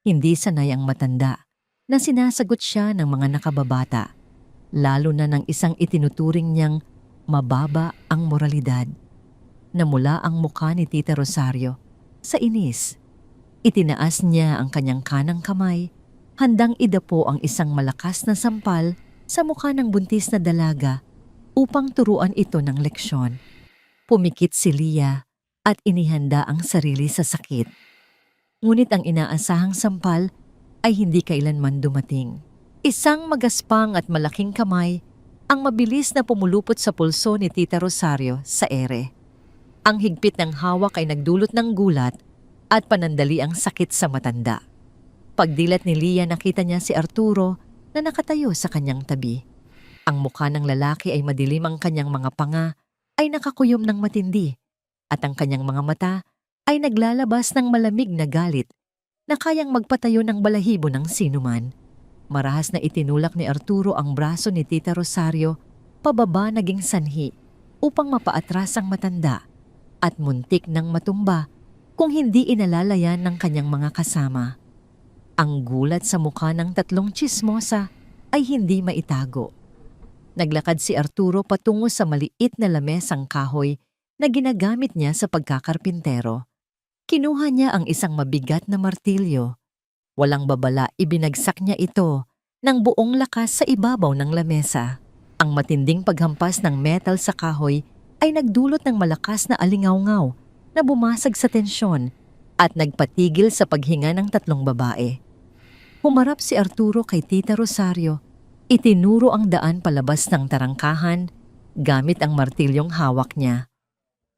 A: Hindi sanay ang matanda na sinasagot siya ng mga nakababata, lalo na ng isang itinuturing niyang mababa ang moralidad. Namula ang mukha ni Tita Rosario sa inis. Itinaas niya ang kanyang kanang kamay, handang idapo ang isang malakas na sampal sa mukha ng buntis na dalaga upang turuan ito ng leksyon. Pumikit si Lia at inihanda ang sarili sa sakit. Ngunit ang inaasahang sampal ay hindi kailanman dumating. Isang magaspang at malaking kamay ang mabilis na pumulupot sa pulso ni Tita Rosario sa ere. Ang higpit ng hawak ay nagdulot ng gulat at panandali ang sakit sa matanda. Pagdilat ni Lia, nakita niya si Arturo na nakatayo sa kanyang tabi. Ang mukha ng lalaki ay madilim, ang kanyang mga panga ay nakakuyom ng matindi at ang kanyang mga mata ay naglalabas ng malamig na galit na kayang magpatayo ng balahibo ng sinuman. Marahas na itinulak ni Arturo ang braso ni Tita Rosario pababa naging sanhi upang mapaatras ang matanda at muntik ng matumba kung hindi inalalayan ng kanyang mga kasama. Ang gulat sa mukha ng tatlong tsismosa ay hindi maitago. Naglakad si Arturo patungo sa maliit na lamesang kahoy na ginagamit niya sa pagkakarpintero. Kinuha niya ang isang mabigat na martilyo. Walang babala ibinagsak niya ito ng buong lakas sa ibabaw ng lamesa. Ang matinding paghampas ng metal sa kahoy ay nagdulot ng malakas na alingawngaw na bumasag sa tensyon at nagpatigil sa paghinga ng tatlong babae. Humarap si Arturo kay Tita Rosario. Itinuro ang daan palabas ng tarangkahan gamit ang martilyong hawak niya.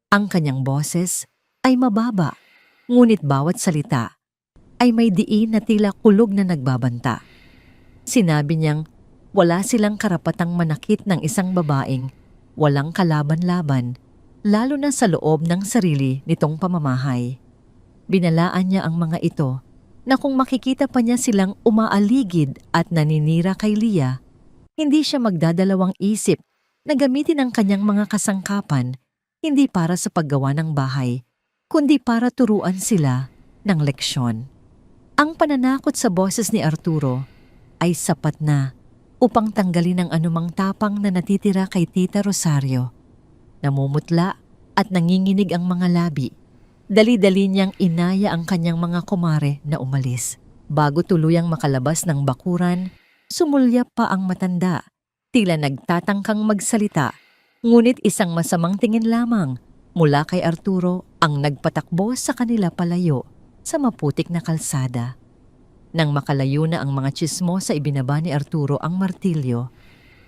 A: Ang kanyang boses ay mababa, ngunit bawat salita ay may diin na tila kulog na nagbabanta. Sinabi niyang wala silang karapatang manakit ng isang babaeng walang kalaban-laban, lalo na sa loob ng sarili nitong pamamahay. Binalaan niya ang mga ito na kung makikita pa niya silang umaaligid at naninira kay Lia, hindi siya magdadalawang isip na gamitin ang kanyang mga kasangkapan hindi para sa paggawa ng bahay, kundi para turuan sila ng leksyon. Ang pananakot sa boses ni Arturo ay sapat na upang tanggalin ang anumang tapang na natitira kay Tita Rosario. Namumutla at nanginginig ang mga labi. Dali-dali niyang inaya ang kanyang mga kumare na umalis. Bago tuluyang makalabas ng bakuran, sumulyap pa ang matanda. Tila nagtatangkang magsalita, ngunit isang masamang tingin lamang mula kay Arturo ang nagpatakbo sa kanila palayo sa maputik na kalsada. Nang makalayo na ang mga tsismosa, ibinaba ni Arturo ang martilyo.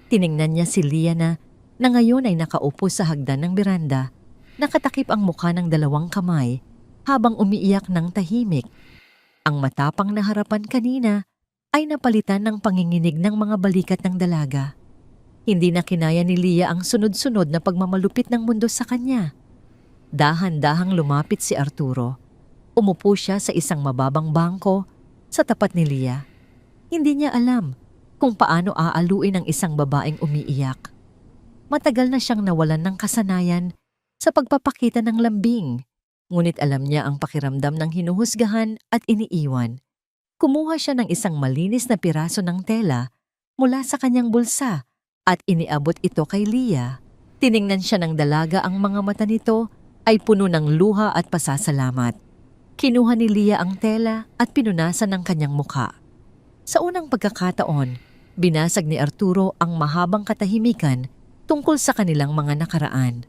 A: Tiningnan niya si Lia na ngayon ay nakaupo sa hagdan ng beranda. Nakatakip ang mukha ng dalawang kamay habang umiiyak ng tahimik. Ang matapang na harapan kanina ay napalitan ng panginginig ng mga balikat ng dalaga. Hindi na kinaya ni Lia ang sunod-sunod na pagmamalupit ng mundo sa kanya. Dahan-dahang lumapit si Arturo. Umupo siya sa isang mababang bangko sa tapat ni Lia. Hindi niya alam kung paano aaluin ang isang babaeng umiiyak. Matagal na siyang nawalan ng kasanayan sa pagpapakita ng lambing, ngunit alam niya ang pakiramdam ng hinuhusgahan at iniiwan. Kumuha siya ng isang malinis na piraso ng tela mula sa kanyang bulsa at iniabot ito kay Lia. Tiningnan siya ng dalaga, ang mga mata nito ay puno ng luha at pasasalamat. Kinuha ni Lia ang tela at pinunasan ng kanyang mukha. Sa unang pagkakataon, binasag ni Arturo ang mahabang katahimikan tungkol sa kanilang mga nakaraan.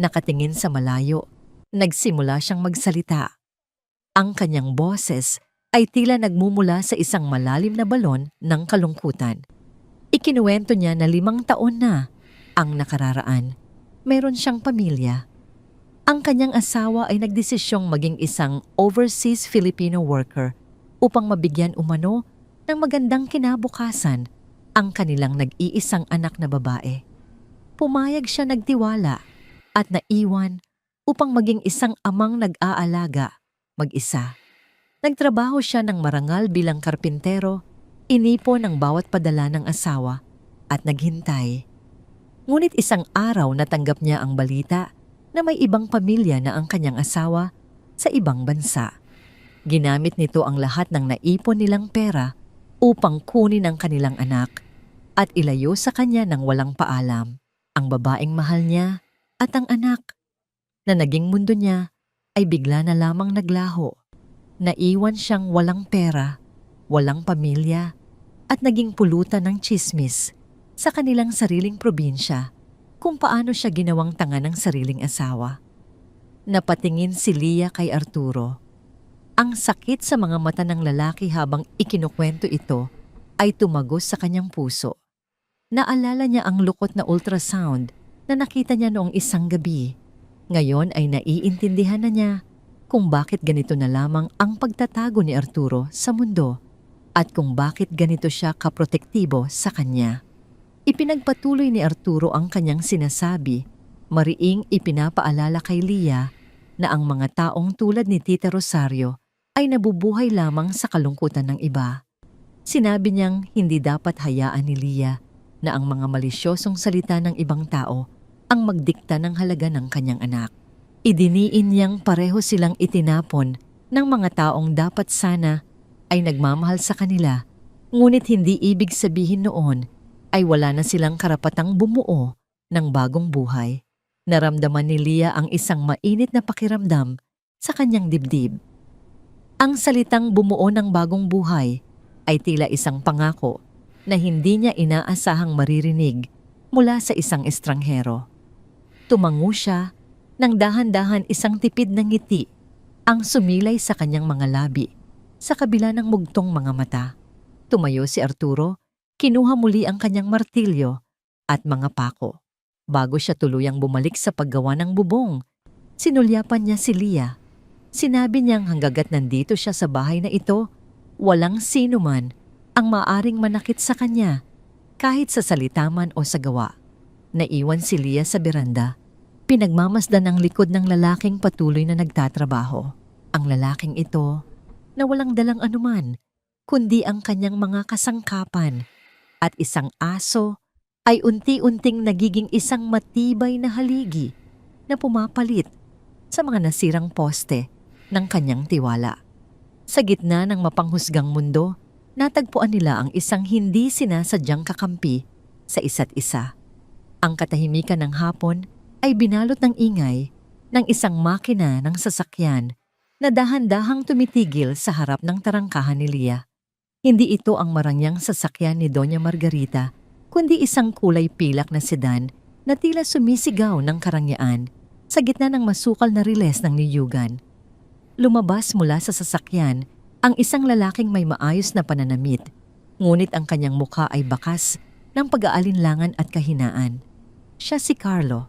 A: Nakatingin sa malayo, nagsimula siyang magsalita. Ang kanyang boses ay tila nagmumula sa isang malalim na balon ng kalungkutan. Ikinuwento niya na 5 taon na ang nakararaan. Meron siyang pamilya. Ang kanyang asawa ay nagdesisyong maging isang overseas Filipino worker upang mabigyan umano ng magandang kinabukasan ang kanilang nag-iisang anak na babae. Pumayag siya, nagtiwala at naiwan upang maging isang amang nag-aalaga mag-isa. Nagtrabaho siya ng marangal bilang karpintero, inipon ang bawat padala ng asawa at naghintay. Ngunit isang araw natanggap niya ang balita na may ibang pamilya na ang kanyang asawa sa ibang bansa. Ginamit nito ang lahat ng naipon nilang pera upang kunin ang kanilang anak at ilayo sa kanya ng walang paalam. Ang babaeng mahal niya at ang anak na naging mundo niya ay bigla na lamang naglaho. Naiwan siyang walang pera, walang pamilya at naging pulutan ng tsismis sa kanilang sariling probinsya kung paano siya ginawang tanga ng sariling asawa. Napatingin si Lia kay Arturo. Ang sakit sa mga mata ng lalaki habang ikinukwento ito ay tumagos sa kanyang puso. Naalala niya ang lukot na ultrasound na nakita niya noong isang gabi. Ngayon ay naiintindihan na niya kung bakit ganito na lamang ang pagtatago ni Arturo sa mundo at kung bakit ganito siya kaprotektibo sa kanya. Ipinagpatuloy ni Arturo ang kanyang sinasabi, mariing ipinapaalala kay Lia na ang mga taong tulad ni Tita Rosario ay nabubuhay lamang sa kalungkutan ng iba. Sinabi niyang hindi dapat hayaan ni Lia na ang mga malisyosong salita ng ibang tao ang magdikta ng halaga ng kanyang anak. Idiniin niyang pareho silang itinapon ng mga taong dapat sana ay nagmamahal sa kanila, ngunit hindi ibig sabihin noon ay wala na silang karapatang bumuo ng bagong buhay. Naramdaman ni Lia ang isang mainit na pakiramdam sa kanyang dibdib. Ang salitang bumuo ng bagong buhay ay tila isang pangako na hindi niya inaasahang maririnig mula sa isang estranghero. Tumango siya nang dahan-dahan isang tipid ng ngiti ang sumilay sa kanyang mga labi sa kabila ng mugtong mga mata. Tumayo si Arturo, kinuha muli ang kanyang martilyo at mga pako. Bago siya tuluyang bumalik sa paggawa ng bubong, sinulyapan niya si Lia. Sinabi niyang hangga't nandito siya sa bahay na ito, walang sino man ang maaring manakit sa kanya, kahit sa salita man o sa gawa. Naiwan si Lia sa beranda. Pinagmamasdan ang likod ng lalaking patuloy na nagtatrabaho. Ang lalaking ito na walang dalang anuman, kundi ang kanyang mga kasangkapan at isang aso ay unti-unting nagiging isang matibay na haligi na pumapalit sa mga nasirang poste ng kanyang tiwala. Sa gitna ng mapanghusgang mundo, natagpuan nila ang isang hindi sinasadyang kakampi sa isa't isa. Ang katahimikan ng hapon ay binalot ng ingay ng isang makina ng sasakyan na dahan-dahang tumitigil sa harap ng tarangkahan ni Lia. Hindi ito ang marangyang sasakyan ni Doña Margarita, kundi isang kulay pilak na sedan na tila sumisigaw ng karangyaan sa gitna ng masukal na riles ng niyugan. Lumabas mula sa sasakyan ang isang lalaking may maayos na pananamit, ngunit ang kanyang mukha ay bakas ng pag-aalinlangan at kahinaan. Siya si Carlo.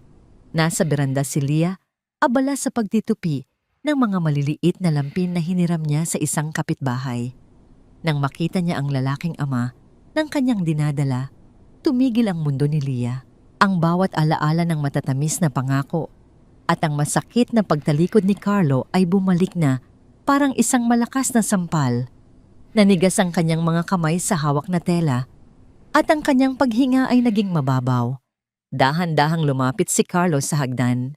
A: Nasa beranda si Lia, abala sa pagtitupi ng mga maliliit na lampin na hiniram niya sa isang kapitbahay. Nang makita niya ang lalaking ama ng kanyang dinadala, tumigil ang mundo ni Lia. Ang bawat alaala ng matatamis na pangako at ang masakit na pagtalikod ni Carlo ay bumalik na parang isang malakas na sampal. Nanigas ang kanyang mga kamay sa hawak na tela at ang kanyang paghinga ay naging mababaw. Dahan-dahang lumapit si Carlo sa hagdan.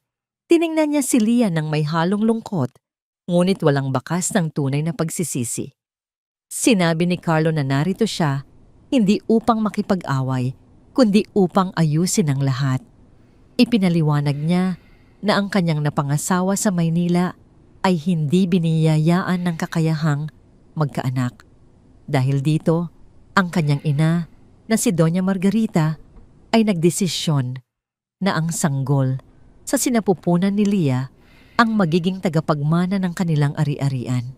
A: Tiningnan niya si Lia ng may halong lungkot, ngunit walang bakas ng tunay na pagsisisi. Sinabi ni Carlo na narito siya, hindi upang makipag-away, kundi upang ayusin ang lahat. Ipinaliwanag niya na ang kanyang napangasawa sa Maynila ay hindi biniyayaan ng kakayahang magkaanak. Dahil dito, ang kanyang ina na si Doña Margarita ay nagdesisyon na ang sanggol sa sinapupunan ni Lia ang magiging tagapagmana ng kanilang ari-arian.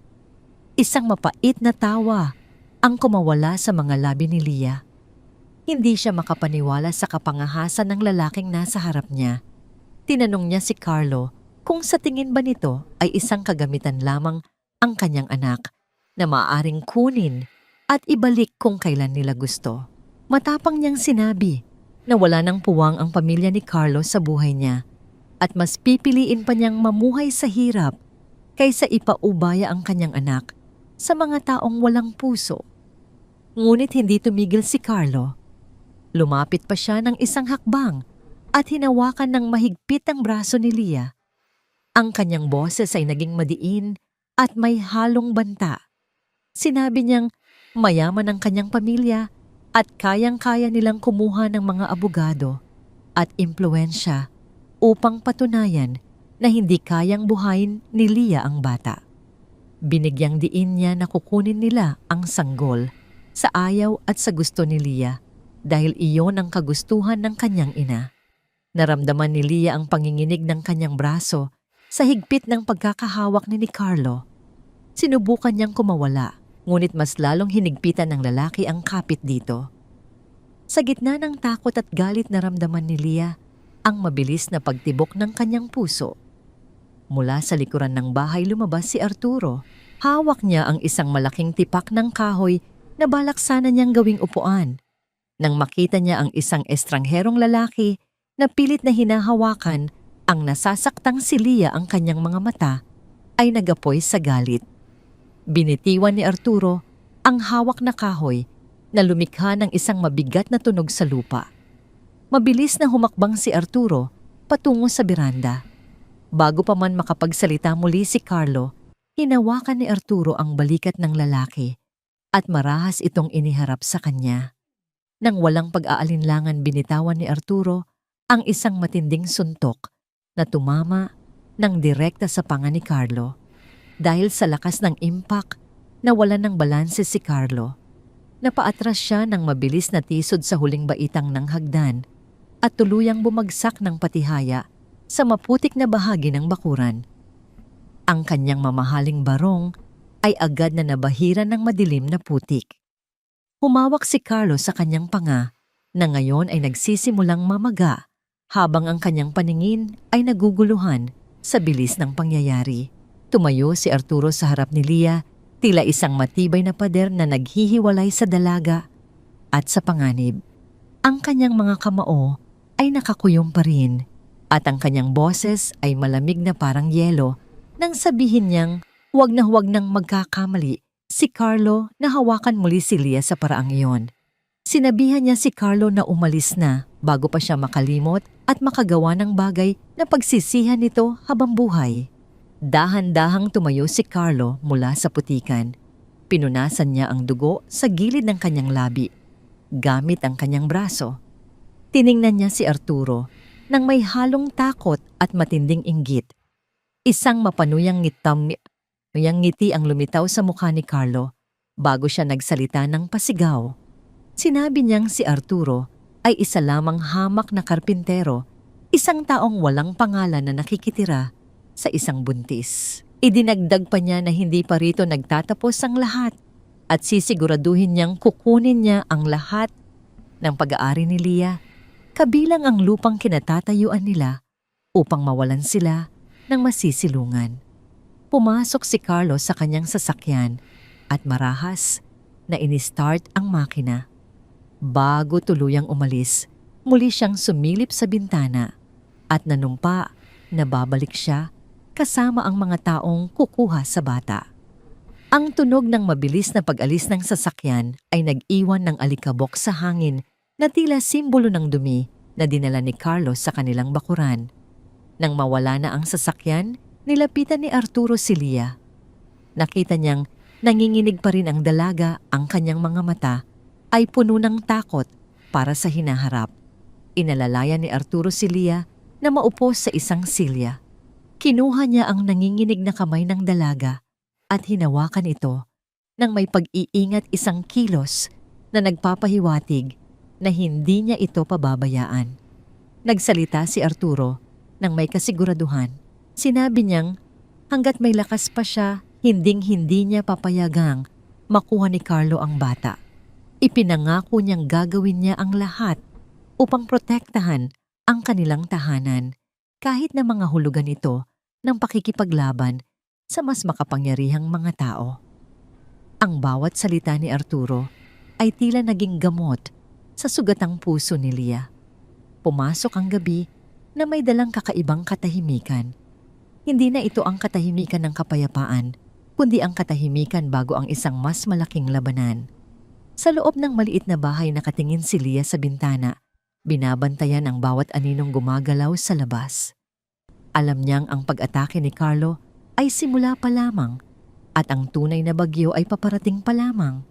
A: Isang mapait na tawa ang kumawala sa mga labi ni Lia. Hindi siya makapaniwala sa kapangahasan ng lalaking nasa harap niya. Tinanong niya si Carlo kung sa tingin ba nito ay isang kagamitan lamang ang kanyang anak na maaaring kunin at ibalik kung kailan nila gusto. Matapang niyang sinabi na wala nang puwang ang pamilya ni Carlo sa buhay niya at mas pipiliin pa niyang mamuhay sa hirap kaysa ipaubaya ang kanyang anak sa mga taong walang puso. Ngunit hindi tumigil si Carlo. Lumapit pa siya ng isang hakbang at hinawakan ng mahigpit ang braso ni Lia. Ang kanyang boses ay naging madiin at may halong banta. Sinabi niyang mayaman ang kanyang pamilya at kayang-kaya nilang kumuha ng mga abogado at impluwensya upang patunayan na hindi kayang buhayin ni Lia ang bata. Binigyang diin niya na kukunin nila ang sanggol sa ayaw at sa gusto ni Lia dahil iyon ang kagustuhan ng kanyang ina. Naramdaman ni Lia ang panginginig ng kanyang braso sa higpit ng pagkakahawak ni Carlo. Sinubukan niyang kumawala, ngunit mas lalong hinigpitan ng lalaki ang kapit dito. Sa gitna ng takot at galit naramdaman ni Lia ang mabilis na pagtibok ng kanyang puso. Mula sa likuran ng bahay lumabas si Arturo. Hawak niya ang isang malaking tipak ng kahoy na balak sana niyang gawing upuan. Nang makita niya ang isang estrangherong lalaki na pilit na hinahawakan Ang nasasaktang si Lia ang kanyang mga mata ay nagapoy sa galit. Binitiwan ni Arturo ang hawak na kahoy na lumikha ng isang mabigat na tunog sa lupa. Mabilis na humakbang si Arturo patungo sa beranda. Bago pa man makapagsalita muli si Carlo, hinawakan ni Arturo ang balikat ng lalaki at marahas itong iniharap sa kanya. Nang walang pag-aalinlangan binitawan ni Arturo ang isang matinding suntok na tumama ng direkta sa panga ni Carlo. Dahil sa lakas ng impact, nawalan ng balanse si Carlo. Napaatras siya ng mabilis na tisod sa huling baitang ng hagdan at tuluyang bumagsak ng patihaya sa maputik na bahagi ng bakuran. Ang kanyang mamahaling barong ay agad na nabahiran ng madilim na putik. Humawak si Carlo sa kanyang panga na ngayon ay nagsisimulang mamaga habang ang kanyang paningin ay naguguluhan sa bilis ng pangyayari. Tumayo si Arturo sa harap ni Lia, tila isang matibay na pader na naghihiwalay sa dalaga at sa panganib. Ang kanyang mga kamao ay nakakuyom pa rin at ang kanyang boses ay malamig na parang yelo nang sabihin niyang huwag nang magkakamali si Carlo na hawakan muli si Lia sa paraang iyon. Sinabihan niya si Carlo na umalis na bago pa siya makalimot at makagawa ng bagay na pagsisihan nito habang buhay. Dahan-dahang tumayo si Carlo mula sa putikan. Pinunasan niya ang dugo sa gilid ng kanyang labi gamit ang kanyang braso. Tiningnan niya si Arturo nang may halong takot at matinding inggit. Isang mapanuyang ngiti ang lumitaw sa mukha ni Carlo bago siya nagsalita ng pasigaw. Sinabi niyang si Arturo ay isa lamang hamak na karpintero, isang taong walang pangalan na nakikitira sa isang buntis. Idinagdag pa niya na hindi pa rito nagtatapos ang lahat at sisiguraduhin niyang kukunin niya ang lahat ng pag-aari ni Lia, kabilang ang lupang kinatatayuan nila upang mawalan sila ng masisilungan. Pumasok si Carlo sa kanyang sasakyan at marahas na in-start ang makina. Bago tuluyang umalis, muli siyang sumilip sa bintana at nanumpa na babalik siya kasama ang mga taong kukuha sa bata. Ang tunog ng mabilis na pag-alis ng sasakyan ay nag-iwan ng alikabok sa hangin na tila simbolo ng dumi na dinala ni Carlos sa kanilang bakuran. Nang mawala na ang sasakyan, nilapitan ni Arturo si Lia. Nakita niyang nanginginig pa rin ang dalaga, ang kanyang mga mata ay puno ng takot para sa hinaharap. Inalalayan ni Arturo si Lia na maupo sa isang silya. Kinuha niya ang nanginginig na kamay ng dalaga at hinawakan ito nang may pag-iingat isang kilos na nagpapahiwatig na hindi niya ito pababayaan. Nagsalita si Arturo nang may kasiguraduhan. Sinabi niyang hanggat may lakas pa siya, hinding-hindi niya papayagang makuha ni Carlo ang bata. Ipinangako niyang gagawin niya ang lahat upang protektahan ang kanilang tahanan kahit na mga hulugan ito ng pakikipaglaban sa mas makapangyarihang mga tao. Ang bawat salita ni Arturo ay tila naging gamot sa sugatang puso ni Lia. Pumasok ang gabi na may dalang kakaibang katahimikan. Hindi na ito ang katahimikan ng kapayapaan, kundi ang katahimikan bago ang isang mas malaking labanan. Sa loob ng maliit na bahay nakatingin si Lia sa bintana, binabantayan ang bawat aninong gumagalaw sa labas. Alam niyang ang pag-atake ni Carlo ay simula pa lamang at ang tunay na bagyo ay paparating pa lamang.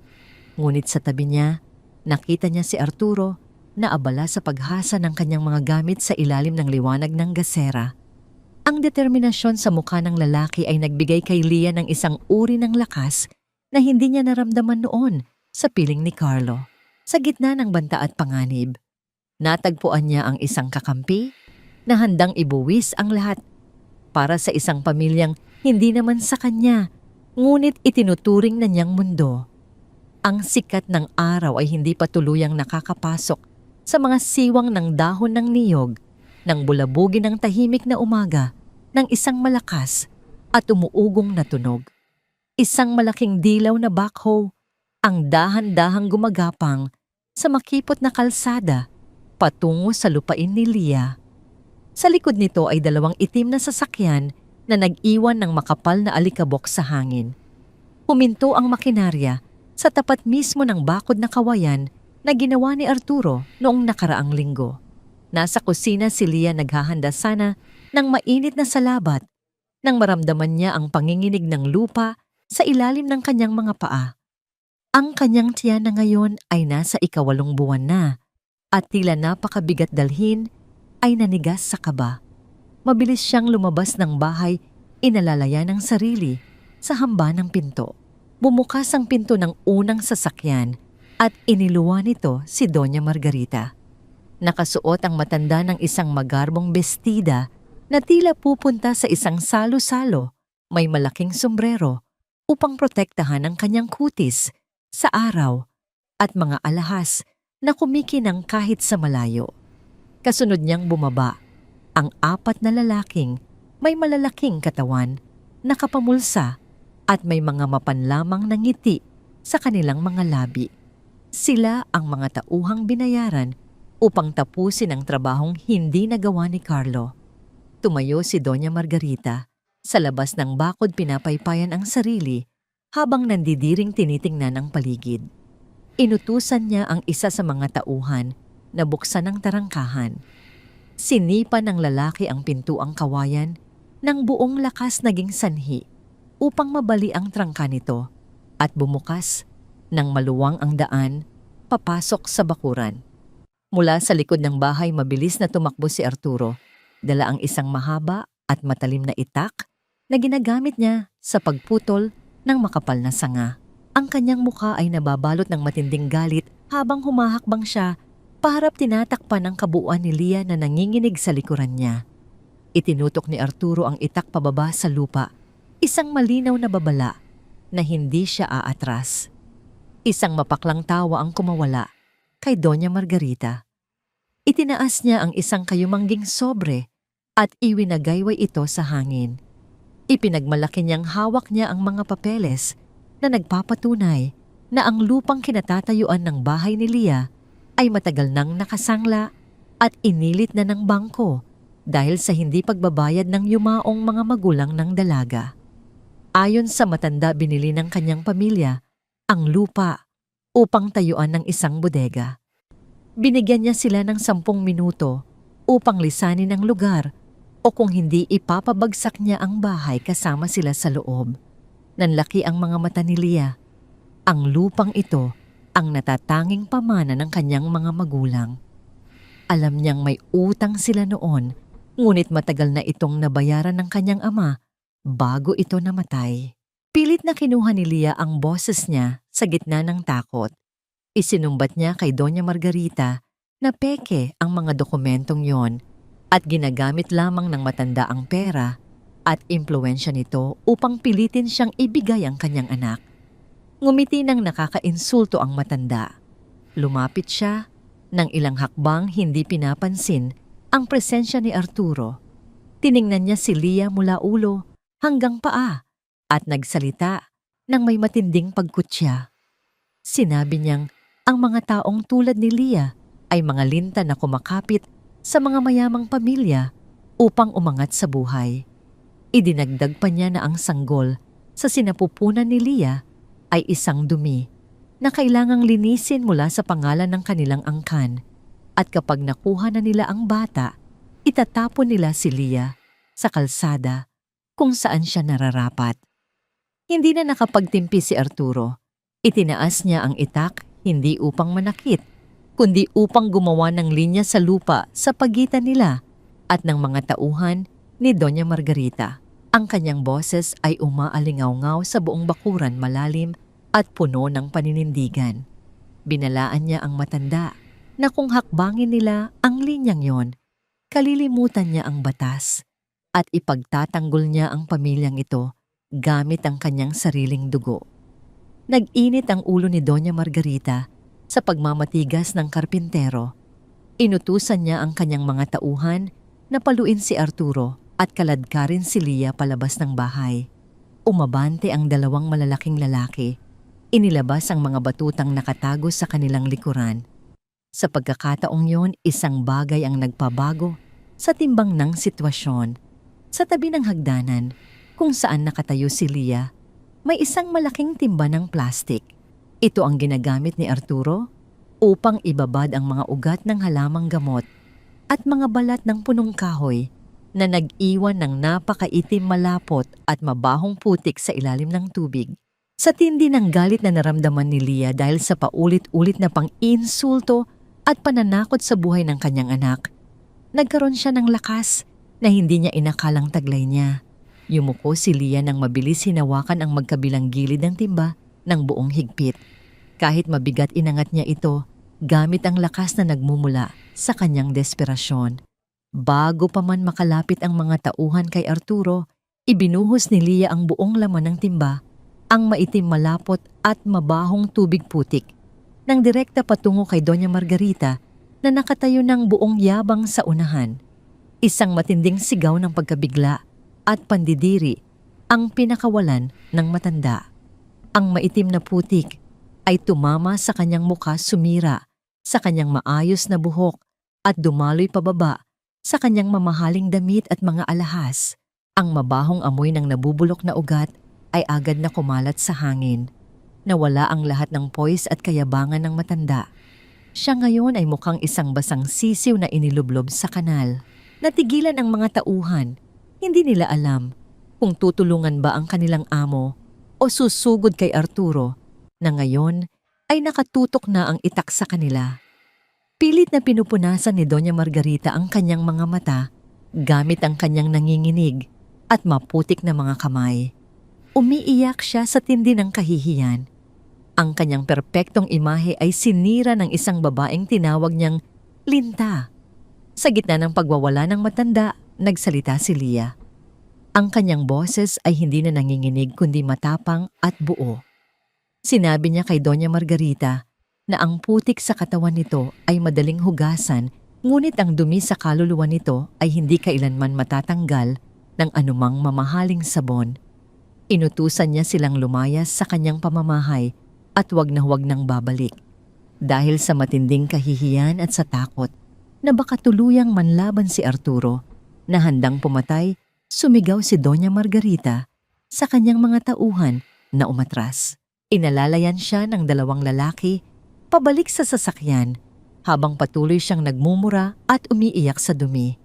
A: Ngunit sa tabi niya, nakita niya si Arturo na abala sa paghasa ng kanyang mga gamit sa ilalim ng liwanag ng gasera. Ang determinasyon sa mukha ng lalaki ay nagbigay kay Lia ng isang uri ng lakas na hindi niya naramdaman noon sa piling ni Carlo. Sa gitna ng banta at panganib, natagpuan niya ang isang kakampi na handang ibuwis ang lahat para sa isang pamilyang hindi naman sa kanya, ngunit itinuturing na niyang mundo. Ang sikat ng araw ay hindi pa tuluyang nakakapasok sa mga siwang ng dahon ng niyog nang bulabugin ng tahimik na umaga ng isang malakas at umuugong na tunog. Isang malaking dilaw na backhoe ang dahan-dahang gumagapang sa makipot na kalsada patungo sa lupain ni Lia. Sa likod nito ay 2 itim na sasakyan na nag-iwan ng makapal na alikabok sa hangin. Huminto ang makinarya sa tapat mismo ng bakod na kawayan na ginawa ni Arturo noong nakaraang linggo. Nasa kusina si Lia naghahanda sana ng mainit na salabat nang maramdaman niya ang panginginig ng lupa sa ilalim ng kanyang mga paa. Ang kanyang tiyan na ngayon ay nasa 8 buwan na at tila napakabigat dalhin ay nanigas sa kaba. Mabilis siyang lumabas ng bahay, inalalaya ng sarili sa hamba ng pinto. Bumukas ang pinto ng unang sasakyan at iniluwa nito si Doña Margarita. Nakasuot ang matanda ng isang magarbong bestida na tila pupunta sa isang salo-salo, may malaking sombrero upang protektahan ang kanyang kutis sa araw at mga alahas na kumikinang kahit sa malayo. Kasunod niyang bumaba ang 4 na lalaking may malalaking katawan, nakapamulsa at may mga mapanlamang na ngiti sa kanilang mga labi. Sila ang mga tauhang binayaran upang tapusin ang trabahong hindi nagawa ni Carlo. Tumayo si Doña Margarita. Sa labas ng bakod pinapaypayan ang sarili habang nandidiring tinitingnan ang paligid. Inutusan niya ang isa sa mga tauhan na buksan ang tarangkahan. Sinipa ng lalaki ang pintuang kawayan ng buong lakas naging sanhi upang mabali ang trangka nito at bumukas ng maluwang ang daan papasok sa bakuran. Mula sa likod ng bahay mabilis na tumakbo si Arturo, dala ang isang mahaba at matalim na itak na ginagamit niya sa pagputol ng makapal na sanga. Ang kanyang mukha ay nababalot ng matinding galit habang humahakbang siya paharap tinatakpan ng kabuuan ni Lia na nanginginig sa likuran niya. Itinutok ni Arturo ang itak pababa sa lupa, isang malinaw na babala na hindi siya aatras. Isang mapaklang tawa ang kumawala kay Doña Margarita. Itinaas niya ang isang kayumangging sobre at iwinagayway ito sa hangin. Ipinagmalaki niyang hawak niya ang mga papeles na nagpapatunay na ang lupang kinatatayuan ng bahay ni Lia ay matagal nang nakasangla at inilit na ng bangko dahil sa hindi pagbabayad ng yumaong mga magulang ng dalaga. Ayon sa matanda, binili ng kanyang pamilya ang lupa upang tayuan ng isang bodega. Binigyan niya sila ng 10 minuto upang lisanin ang lugar o kung hindi ipapabagsak niya ang bahay kasama sila sa loob. Nanlaki ang mga mata ni Lia. Ang lupang ito ang natatanging pamana ng kanyang mga magulang. Alam niyang may utang sila noon, ngunit matagal na itong nabayaran ng kanyang ama bago ito namatay. Pilit na kinuha ni Lia ang boses niya sa gitna ng takot. Isinumbat niya kay Doña Margarita na peke ang mga dokumentong yon at ginagamit lamang ng matanda ang pera at impluwensya nito upang pilitin siyang ibigay ang kanyang anak. Ngumiti ng nakakainsulto ang matanda. Lumapit siya ng ilang hakbang, hindi pinapansin ang presensya ni Arturo. Tiningnan niya si Lia mula ulo hanggang paa at nagsalita ng may matinding pagkutya. Sinabi niyang ang mga taong tulad ni Lia ay mga linta na kumakapit sa mga mayamang pamilya upang umangat sa buhay. Idinagdag pa niya na ang sanggol sa sinapupunan ni Lia ay isang dumi na kailangang linisin mula sa pangalan ng kanilang angkan at kapag nakuha na nila ang bata, itatapon nila si Lia sa kalsada kung saan siya nararapat. Hindi na nakapagtimpi si Arturo. Itinaas niya ang itak hindi upang manakit, kundi upang gumawa ng linya sa lupa sa pagitan nila at ng mga tauhan ni Doña Margarita. Ang kanyang boses ay umaalingaw-ngaw sa buong bakuran, malalim at puno ng paninindigan. Binalaan niya ang matanda na kung hakbangin nila ang linyang yon, kalilimutan niya ang batas at ipagtatanggol niya ang pamilyang ito gamit ang kanyang sariling dugo. Nag-init ang ulo ni Doña Margarita sa pagmamatigas ng karpintero. Inutusan niya ang kanyang mga tauhan na paluin si Arturo at kaladkarin si Lia palabas ng bahay. Umabante ang 2 malalaking lalaki. Inilabas ang mga batutang nakatago sa kanilang likuran. Sa pagkakataong yon, isang bagay ang nagpabago sa timbang ng sitwasyon. Sa tabi ng hagdanan, kung saan nakatayo si Leah, may isang malaking timba ng plastik. Ito ang ginagamit ni Arturo upang ibabad ang mga ugat ng halamang gamot at mga balat ng punong kahoy na nag-iwan ng napakaitim, malapot at mabahong putik sa ilalim ng tubig. Sa tindi ng galit na naramdaman ni Leah dahil sa paulit-ulit na pang-insulto at pananakot sa buhay ng kanyang anak, nagkaroon siya ng lakas na hindi niya inakalang taglay niya. Yumuko si Leah nang mabilis hinawakan ang magkabilang gilid ng timba ng buong higpit. Kahit mabigat, inangat niya ito gamit ang lakas na nagmumula sa kanyang desperasyon. Bago pa man makalapit ang mga tauhan kay Arturo, ibinuhos ni Leah ang buong laman ng timba, ang maitim, malapot at mabahong tubig putik, nang direkta patungo kay Doña Margarita na nakatayo ng buong yabang sa unahan. Isang matinding sigaw ng pagkabigla at pandidiri ang pinakawalan ng matanda. Ang maitim na putik ay tumama sa kanyang muka, sumira sa kanyang maayos na buhok at dumaloy pababa sa kanyang mamahaling damit at mga alahas. Ang mabahong amoy ng nabubulok na ugat ay agad na kumalat sa hangin. Nawala ang lahat ng poise at kayabangan ng matanda. Siya ngayon ay mukhang isang basang sisiw na inilublob sa kanal. Natigilan ang mga tauhan. Hindi nila alam kung tutulungan ba ang kanilang amo o susugod kay Arturo na ngayon ay nakatutok na ang itak sa kanila. Pilit na pinupunasan ni Doña Margarita ang kanyang mga mata gamit ang kanyang nanginginig at maputik na mga kamay. Umiiyak siya sa tindi ng kahihiyan. Ang kanyang perpektong imahe ay sinira ng isang babaeng tinawag niyang Linta. Sa gitna ng pagwawala ng matanda, nagsalita si Leah. Ang kanyang boses ay hindi na nanginginig kundi matapang at buo. Sinabi niya kay Doña Margarita na ang putik sa katawan nito ay madaling hugasan, ngunit ang dumi sa kaluluwa nito ay hindi kailanman matatanggal ng anumang mamahaling sabon. Inutusan niya silang lumayas sa kanyang pamamahay at huwag nang babalik. Dahil sa matinding kahihiyan at sa takot na baka tuluyang manlaban si Arturo na handang pumatay, sumigaw si Doña Margarita sa kanyang mga tauhan na umatras. Inalalayan siya ng dalawang lalaki pabalik sa sasakyan habang patuloy siyang nagmumura at umiiyak sa dumi.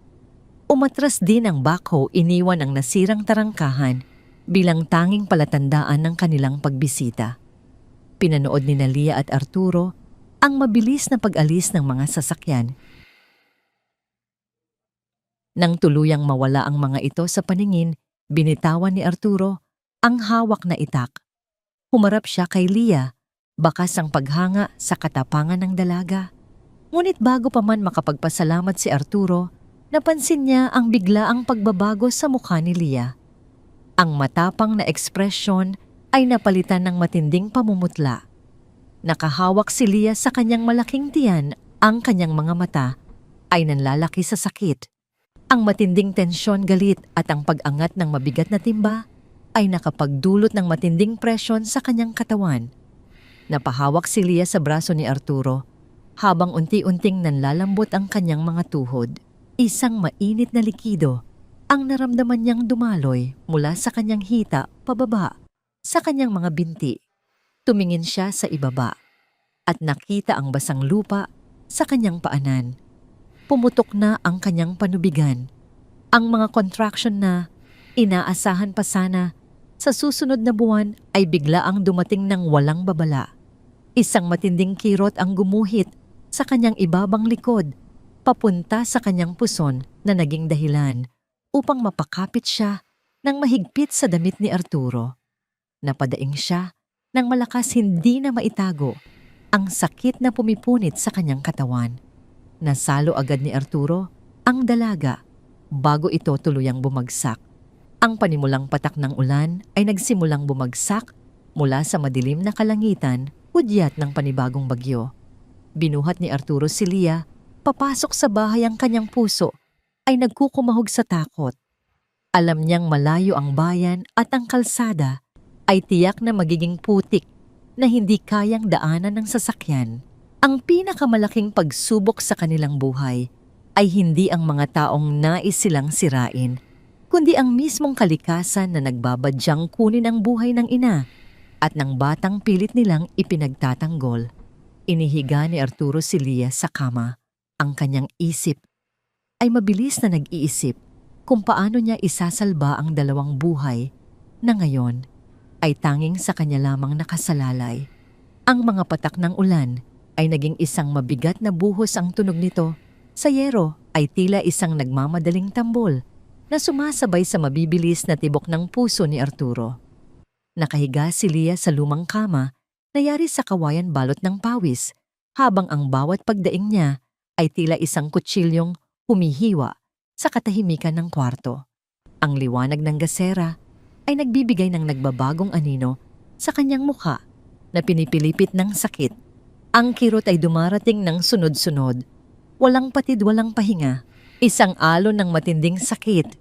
A: Umatras din ang backhoe, iniwan ang nasirang tarangkahan bilang tanging palatandaan ng kanilang pagbisita. Pinanood ni Leah at Arturo ang mabilis na pag-alis ng mga sasakyan. Nang tuluyang mawala ang mga ito sa paningin, binitawan ni Arturo ang hawak na itak. Humarap siya kay Leah, bakas ang paghanga sa katapangan ng dalaga. Ngunit bago pa man makapagpasalamat si Arturo, napansin niya ang biglaang pagbabago sa mukha ni Leah. Ang matapang na ekspresyon ay napalitan ng matinding pamumutla. Nakahawak si Leah sa kanyang malaking tiyan, ang kanyang mga mata ay nanlalaki sa sakit. Ang matinding tensyon, galit at ang pag-angat ng mabigat na timba ay nakapagdulot ng matinding presyon sa kanyang katawan. Napahawak si Leah sa braso ni Arturo habang unti-unting nanlalambot ang kanyang mga tuhod. Isang mainit na likido ang naramdaman niyang dumaloy mula sa kanyang hita pababa sa kanyang mga binti. Tumingin siya sa ibaba at nakita ang basang lupa sa kanyang paanan. Pumutok na ang kanyang panubigan. Ang mga contraction na inaasahan pa sana sa susunod na buwan ay bigla ang dumating ng walang babala. Isang matinding kirot ang gumuhit sa kanyang ibabang likod papunta sa kanyang puson na naging dahilan upang mapakapit siya ng mahigpit sa damit ni Arturo. Napadaing siya ng malakas, hindi na maitago ang sakit na pumipunit sa kanyang katawan. Nasalo agad ni Arturo ang dalaga bago ito tuluyang bumagsak. Ang panimulang patak ng ulan ay nagsimulang bumagsak mula sa madilim na kalangitan, hudyat ng panibagong bagyo. Binuhat ni Arturo si Leah, papasok sa bahay. Ang kanyang puso ay nagkukumahog sa takot. Alam niyang malayo ang bayan at ang kalsada ay tiyak na magiging putik na hindi kayang daanan ng sasakyan. Ang pinakamalaking pagsubok sa kanilang buhay ay hindi ang mga taong nais silang sirain, kundi ang mismong kalikasan na nagbabadyang kunin ang buhay ng ina at ng batang pilit nilang ipinagtatanggol. Inihiga ni Arturo si Lia sa kama. Ang kanyang isip ay mabilis na nag-iisip kung paano niya isasalba ang dalawang buhay na ngayon ay tanging sa kanya lamang nakasalalay. Ang mga patak ng ulan ay naging isang mabigat na buhos ang tunog nito. Sa yero ay tila isang nagmamadaling tambol na sumasabay sa mabibilis na tibok ng puso ni Arturo. Nakahiga si Lia sa lumang kama na yari sa kawayan balot ng pawis habang ang bawat pagdaing niya ay tila isang kutsilyong humihiwa sa katahimikan ng kwarto. Ang liwanag ng gasera ay nagbibigay ng nagbabagong anino sa kanyang mukha na pinipilipit ng sakit. Ang kirot ay dumarating ng sunod-sunod. Walang patid, walang pahinga. Isang alon ng matinding sakit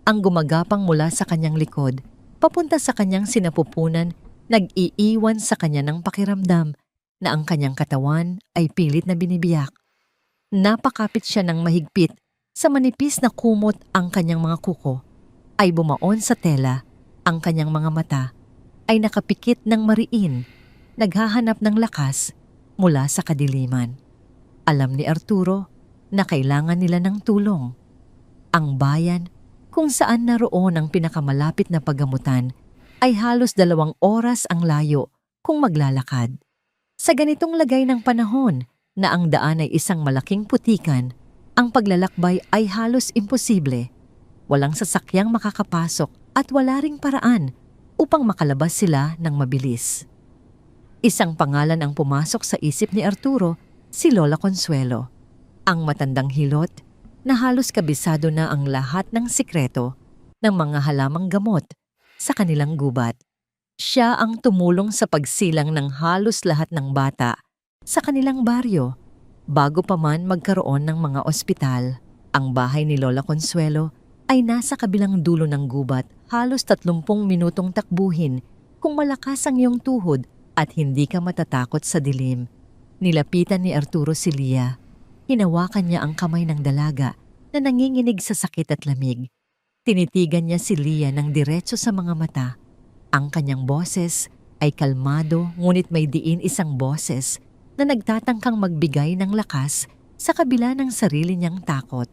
A: ang gumagapang mula sa kanyang likod, papunta sa kanyang sinapupunan, nag-iiwan sa kanya ng pakiramdam na ang kanyang katawan ay pilit na binibiyak. Napakapit siya ng mahigpit sa manipis na kumot ang kanyang mga kuko, ay bumaon sa tela. Ang kanyang mga mata ay nakapikit ng mariin, naghahanap ng lakas mula sa kadiliman. Alam ni Arturo na kailangan nila ng tulong. Ang bayan kung saan naroon ang pinakamalapit na paggamutan ay halos 2 oras ang layo kung maglalakad. Sa ganitong lagay ng panahon na ang daan ay isang malaking putikan, ang paglalakbay ay halos imposible. Walang sasakyang makakapasok at wala ring paraan upang makalabas sila ng mabilis. Isang pangalan ang pumasok sa isip ni Arturo, si Lola Consuelo. Ang matandang hilot na halos kabisado na ang lahat ng sikreto ng mga halamang gamot sa kanilang gubat. Siya ang tumulong sa pagsilang ng halos lahat ng bata sa kanilang baryo bago pa man magkaroon ng mga ospital. Ang bahay ni Lola Consuelo ay nasa kabilang dulo ng gubat, halos 30 minutong takbuhin kung malakas ang iyong tuhod at hindi ka matatakot sa dilim. Nilapitan ni Arturo si Lia. Hinawakan niya ang kamay ng dalaga na nanginginig sa sakit at lamig. Tinitigan niya si Lia ng diretso sa mga mata. Ang kanyang boses ay kalmado ngunit may diin isang boses na nagtatangkang magbigay ng lakas sa kabila ng sarili niyang takot.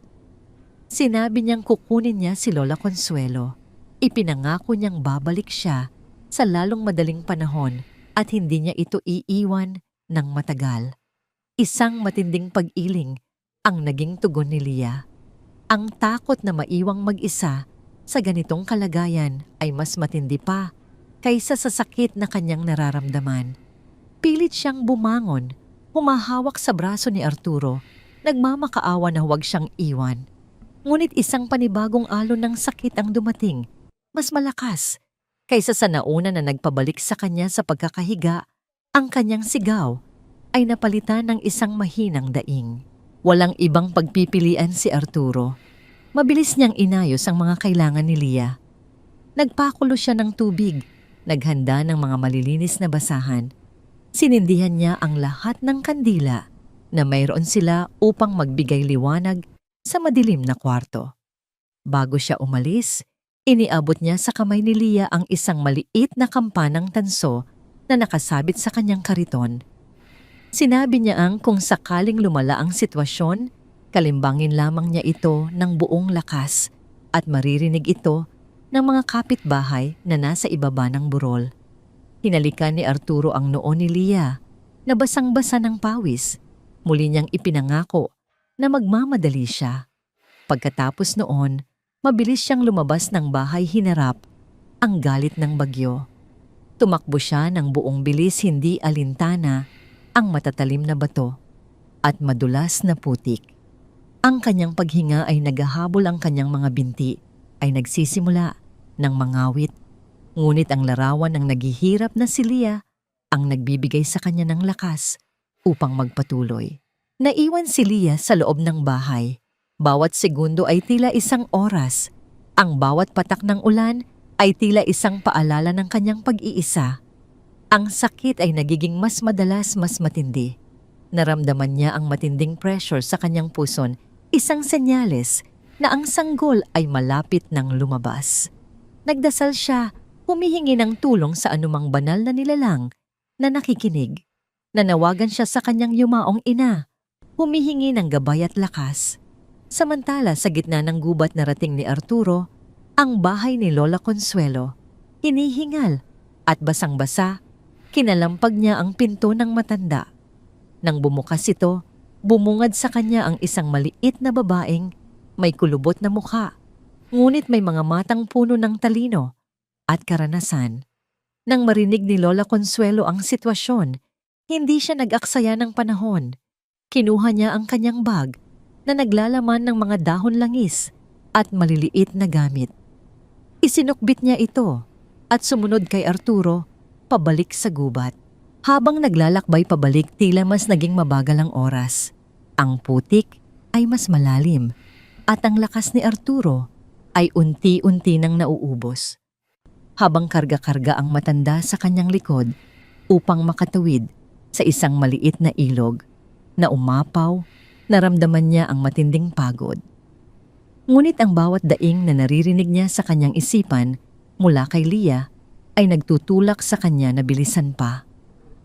A: Sinabi niyang kukunin niya si Lola Consuelo. Ipinangako niyang babalik siya sa lalong madaling panahon at hindi niya ito iiwan ng matagal. Isang matinding pag-iling ang naging tugon ni Lia. Ang takot na maiwang mag-isa sa ganitong kalagayan ay mas matindi pa kaysa sa sakit na kanyang nararamdaman. Pilit siyang bumangon, humahawak sa braso ni Arturo, nagmamakaawa na huwag siyang iwan. Ngunit isang panibagong alon ng sakit ang dumating, mas malakas kaysa sa nauna na nagpabalik sa kanya sa pagkakahiga. Ang kanyang sigaw ay napalitan ng isang mahinang daing. Walang ibang pagpipilian si Arturo. Mabilis niyang inayos ang mga kailangan ni Lia. Nagpakulo siya ng tubig, naghanda ng mga malilinis na basahan. Sinindihan niya ang lahat ng kandila na mayroon sila upang magbigay liwanag sa madilim na kwarto. Bago siya umalis, iniabot niya sa kamay ni Lia ang isang maliit na kampanang tanso na nakasabit sa kanyang kariton. Sinabi niya ang kung sakaling lumala ang sitwasyon, kalimbangin lamang niya ito ng buong lakas at maririnig ito ng mga kapitbahay na nasa ibaba ng burol. Hinalikan ni Arturo ang noo ni Lia na basang-basa ng pawis. Muli niyang ipinangako na magmamadali siya. Pagkatapos noon, mabilis siyang lumabas ng bahay hinarap ang galit ng bagyo. Tumakbo siya ng buong bilis, hindi alintana ang matatalim na bato at madulas na putik. Ang kanyang paghinga ay naghahabol, ang kanyang mga binti ay nagsisimula ng mangawit. Ngunit ang larawan ng naghihirap na si Lia ang nagbibigay sa kanya ng lakas upang magpatuloy. Naiwan si Lia sa loob ng bahay. Bawat segundo ay tila isang oras. Ang bawat patak ng ulan ay tila isang paalala ng kanyang pag-iisa. Ang sakit ay nagiging mas madalas, mas matindi. Naramdaman niya ang matinding pressure sa kanyang puson, isang senyales na ang sanggol ay malapit ng lumabas. Nagdasal siya, humihingi ng tulong sa anumang banal na nilalang na nakikinig. Nanawagan siya sa kanyang yumaong ina, humihingi ng gabay at lakas. Samantala sa gitna ng gubat na rating ni Arturo, ang bahay ni Lola Consuelo, hinihingal at basang-basa, kinalampag niya ang pinto ng matanda. Nang bumukas ito, bumungad sa kanya ang isang maliit na babaeng may kulubot na mukha, ngunit may mga matang puno ng talino at karanasan. Nang marinig ni Lola Consuelo ang sitwasyon, hindi siya nag-aksaya ng panahon. Kinuha niya ang kanyang bag na naglalaman ng mga dahon langis at maliliit na gamit. Isinukbit niya ito at sumunod kay Arturo pabalik sa gubat. Habang naglalakbay pabalik, tila mas naging mabagal ang oras. Ang putik ay mas malalim at ang lakas ni Arturo ay unti-unti nang nauubos. Habang karga-karga ang matanda sa kanyang likod upang makatawid sa isang maliit na ilog na umapaw, naramdaman niya ang matinding pagod. Ngunit ang bawat daing na naririnig niya sa kanyang isipan mula kay Lia ay nagtutulak sa kanya na bilisan pa.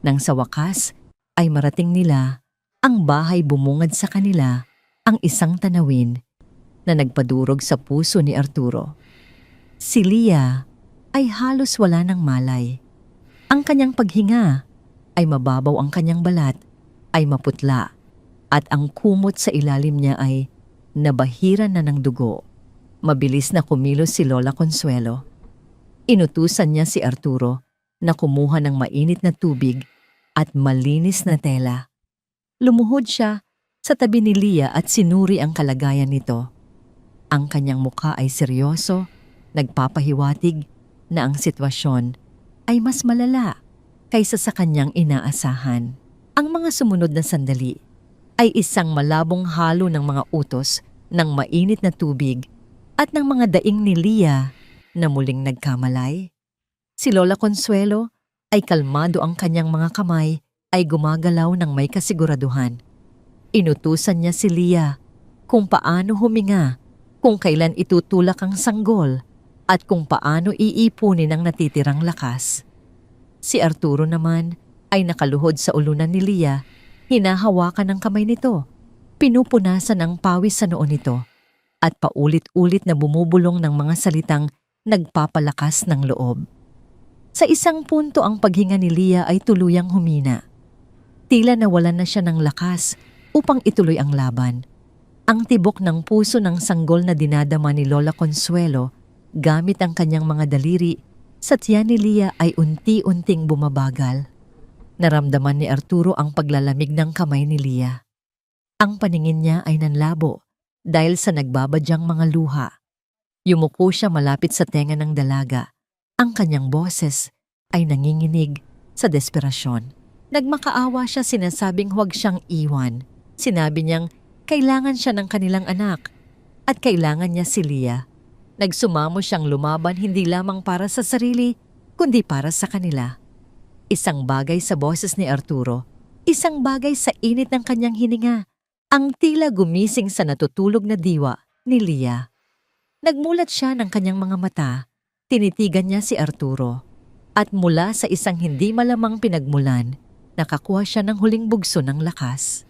A: Nang sa wakas ay marating nila ang bahay, bumungad sa kanila ang isang tanawin na nagpadurog sa puso ni Arturo. Si Lia ay halos wala ng malay. Ang kanyang paghinga ay mababaw, ang kanyang balat ay maputla at ang kumot sa ilalim niya ay nabahiran na ng dugo. Mabilis na kumilos si Lola Consuelo. Inutusan niya si Arturo na kumuha ng mainit na tubig at malinis na tela. Lumuhod siya sa tabi ni Lia at sinuri ang kalagayan nito. Ang kanyang mukha ay seryoso, nagpapahiwatig na ang sitwasyon ay mas malala kaysa sa kanyang inaasahan. Ang mga sumunod na sandali ay isang malabong halo ng mga utos ng mainit na tubig at ng mga daing ni Lia na muling nagkamalay. Si Lola Consuelo ay kalmado, ang kanyang mga kamay ay gumagalaw ng may kasiguraduhan. Inutusan niya si Lia kung paano huminga, kung kailan itutulak ang sanggol, at kung paano iipunin ang natitirang lakas. Si Arturo naman ay nakaluhod sa ulunan ni Lia, hinahawakan ang kamay nito, pinupunasan ang pawis sa noo nito, at paulit-ulit na bumubulong ng mga salitang nagpapalakas ng loob. Sa isang punto ang paghinga ni Lia ay tuluyang humina. Tila nawalan na siya ng lakas upang ituloy ang laban. Ang tibok ng puso ng sanggol na dinadama ni Lola Consuelo gamit ang kanyang mga daliri sa tiyan ni Lia ay unti-unting bumabagal. Naramdaman ni Arturo ang paglalamig ng kamay ni Lia. Ang paningin niya ay nanlabo dahil sa nagbabadyang mga luha. Yumuko siya malapit sa tenga ng dalaga. Ang kanyang boses ay nanginginig sa desperasyon. Nagmakaawa siya, sinasabing huwag siyang iwan. Sinabi niyang kailangan siya ng kanilang anak at kailangan niya si Lia. Nagsumamo siyang lumaban hindi lamang para sa sarili, kundi para sa kanila. Isang bagay sa boses ni Arturo, isang bagay sa init ng kanyang hininga, ang tila gumising sa natutulog na diwa ni Lia. Nagmulat siya ng kanyang mga mata, tinitigan niya si Arturo, at mula sa isang hindi malamang pinagmulan, nakakuha siya ng huling bugso ng lakas.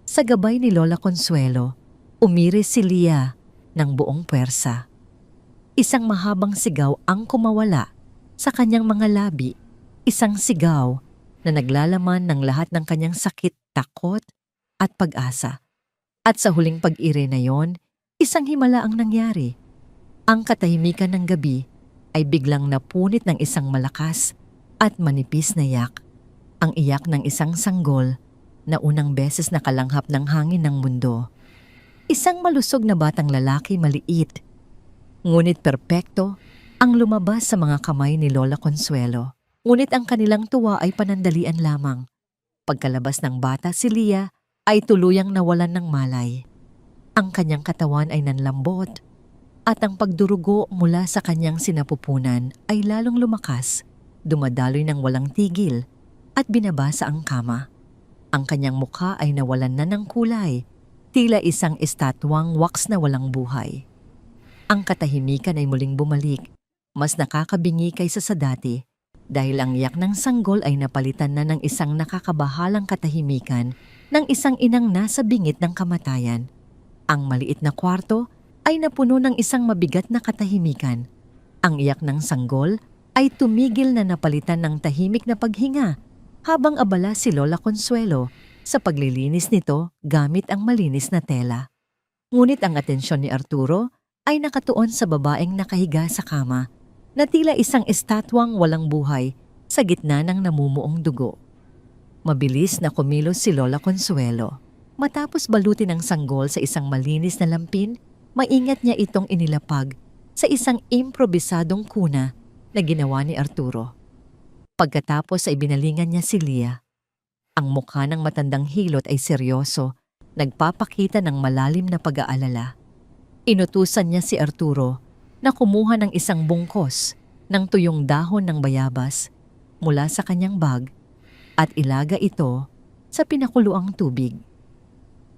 A: Sa gabay ni Lola Consuelo, umiris si Lia ng buong puwersa. Isang mahabang sigaw ang kumawala sa kanyang mga labi, isang sigaw na naglalaman ng lahat ng kanyang sakit, takot at pag-asa. At sa huling pag-ire na yon, isang himala ang nangyari. Ang katahimikan ng gabi ay biglang napunit ng isang malakas at manipis na yak. Ang iyak ng isang sanggol na unang beses nakalanghap ng hangin ng mundo. Isang malusog na batang lalaki, maliit, ngunit perpekto ang lumabas sa mga kamay ni Lola Consuelo. Ngunit ang kanilang tuwa ay panandalian lamang. Pagkalabas ng bata, si Lia ay tuluyang nawalan ng malay. Ang kanyang katawan ay nanlambot at ang pagdurugo mula sa kanyang sinapupunan ay lalong lumakas, dumadaloy ng walang tigil at binabasa ang kama. Ang kanyang mukha ay nawalan na ng kulay tila isang estatwang wax na walang buhay. Ang katahimikan ay muling bumalik, mas nakakabingi kaysa sa dati, dahil ang iyak ng sanggol ay napalitan na ng isang nakakabahalang katahimikan ng isang inang nasa bingit ng kamatayan. Ang maliit na kwarto ay napuno ng isang mabigat na katahimikan. Ang iyak ng sanggol ay tumigil na napalitan ng tahimik na paghinga habang abala si Lola Consuelo sa paglilinis nito gamit ang malinis na tela. Ngunit ang atensyon ni Arturo ay nakatuon sa babaeng nakahiga sa kama na tila isang estatwang walang buhay sa gitna ng namumuong dugo. Mabilis na kumilos si Lola Consuelo. Matapos balutin ang sanggol sa isang malinis na lampin, maingat niya itong inilapag sa isang improbisadong kuna na ginawa ni Arturo. Pagkatapos ay binalingan niya si Lia. Ang mukha ng matandang hilot ay seryoso, nagpapakita ng malalim na pag-aalala. Inutusan niya si Arturo na kumuha ng isang bungkos ng tuyong dahon ng bayabas mula sa kanyang bag at ilaga ito sa pinakuluang tubig.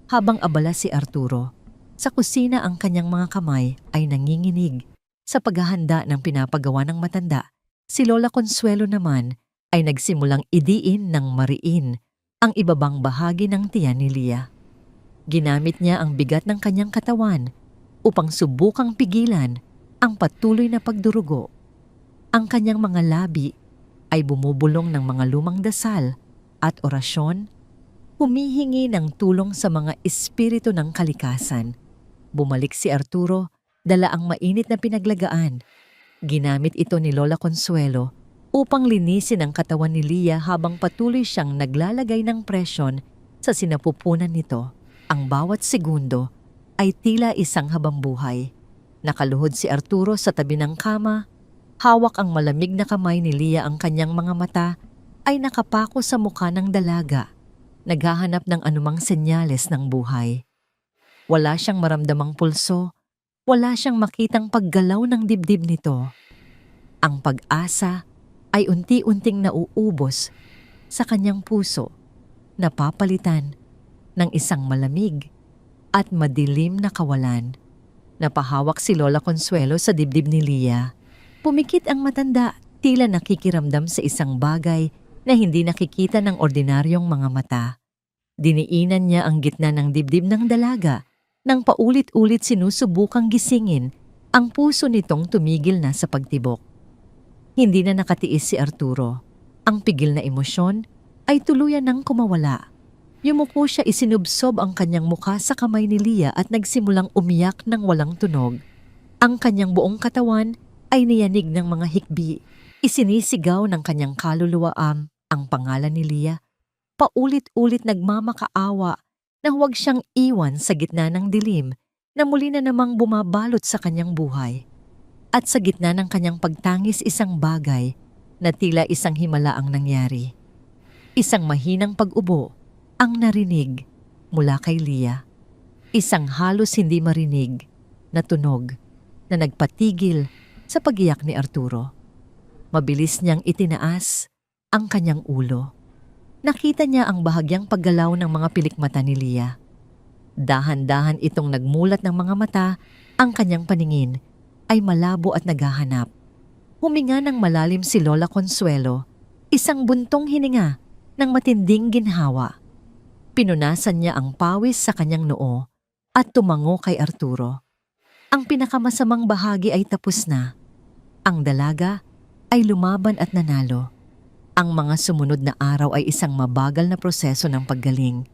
A: Habang abala si Arturo, sa kusina ang kanyang mga kamay ay nanginginig sa paghahanda ng pinapagawa ng matanda. Si Lola Consuelo naman ay nagsimulang idiin ng mariin ang ibabang bahagi ng tiyan ni Lia. Ginamit niya ang bigat ng kanyang katawan upang subukang pigilan ang patuloy na pagdurugo. Ang kanyang mga labi ay bumubulong ng mga lumang dasal at orasyon, humihingi ng tulong sa mga espiritu ng kalikasan. Bumalik si Arturo, dala ang mainit na pinaglagaan. Ginamit ito ni Lola Consuelo upang linisin ang katawan ni Lia habang patuloy siyang naglalagay ng presyon sa sinapupunan nito. Ang bawat segundo ay tila isang habambuhay. Nakaluhod si Arturo sa tabi ng kama, hawak ang malamig na kamay ni Lia, ang kanyang mga mata ay nakapako sa mukha ng dalaga, naghahanap ng anumang senyales ng buhay. Wala siyang maramdamang pulso, wala siyang makitang paggalaw ng dibdib nito. Ang pag-asa ay unti-unting nauubos sa kanyang puso, napapalitan ng isang malamig at madilim na kawalan. Napahawak si Lola Consuelo sa dibdib ni Lia. Pumikit ang matanda, tila nakikiramdam sa isang bagay na hindi nakikita ng ordinaryong mga mata. Diniinan niya ang gitna ng dibdib ng dalaga nang paulit-ulit sinusubukang gisingin ang puso nitong tumigil na sa pagtibok. Hindi na nakatiis si Arturo. Ang pigil na emosyon ay tuluyan nang kumawala. Yumuko siya, isinubsob ang kanyang mukha sa kamay ni Lia at nagsimulang umiyak ng walang tunog. Ang kanyang buong katawan ay niyanig ng mga hikbi. Isinisigaw ng kanyang kaluluwa ang pangalan ni Lia. Paulit-ulit nagmamakaawa na huwag siyang iwan sa gitna ng dilim na muli na namang bumabalot sa kanyang buhay. At sa gitna ng kanyang pagtangis, isang bagay na tila isang himala ang nangyari. Isang mahinang pag-ubo ang narinig mula kay Lia. Isang halos hindi marinig na tunog na nagpatigil sa pag-iyak ni Arturo. Mabilis niyang itinaas ang kanyang ulo. Nakita niya ang bahagyang paggalaw ng mga pilikmata ni Lia. Dahan-dahan itong nagmulat ng mga mata, ang kanyang paningin ay malabo at naghahanap. Huminga ng malalim si Lola Consuelo, isang buntong hininga ng matinding ginhawa. Pinunasan niya ang pawis sa kanyang noo at tumango kay Arturo. Ang pinakamasamang bahagi ay tapos na. Ang dalaga ay lumaban at nanalo. Ang mga sumunod na araw ay isang mabagal na proseso ng paggaling.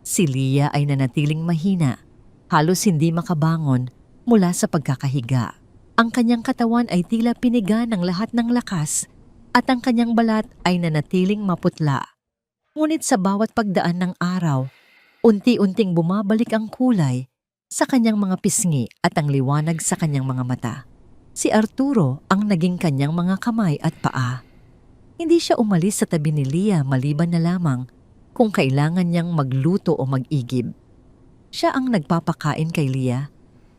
A: Si Lia ay nanatiling mahina, halos hindi makabangon mula sa pagkakahiga. Ang kanyang katawan ay tila piniga ng lahat ng lakas at ang kanyang balat ay nanatiling maputla. Ngunit sa bawat pagdaan ng araw, unti-unting bumabalik ang kulay sa kanyang mga pisngi at ang liwanag sa kanyang mga mata. Si Arturo ang naging kanyang mga kamay at paa. Hindi siya umalis sa tabi ni Lia maliban na lamang kung kailangan niyang magluto o mag-igib. Siya ang nagpapakain kay Lia.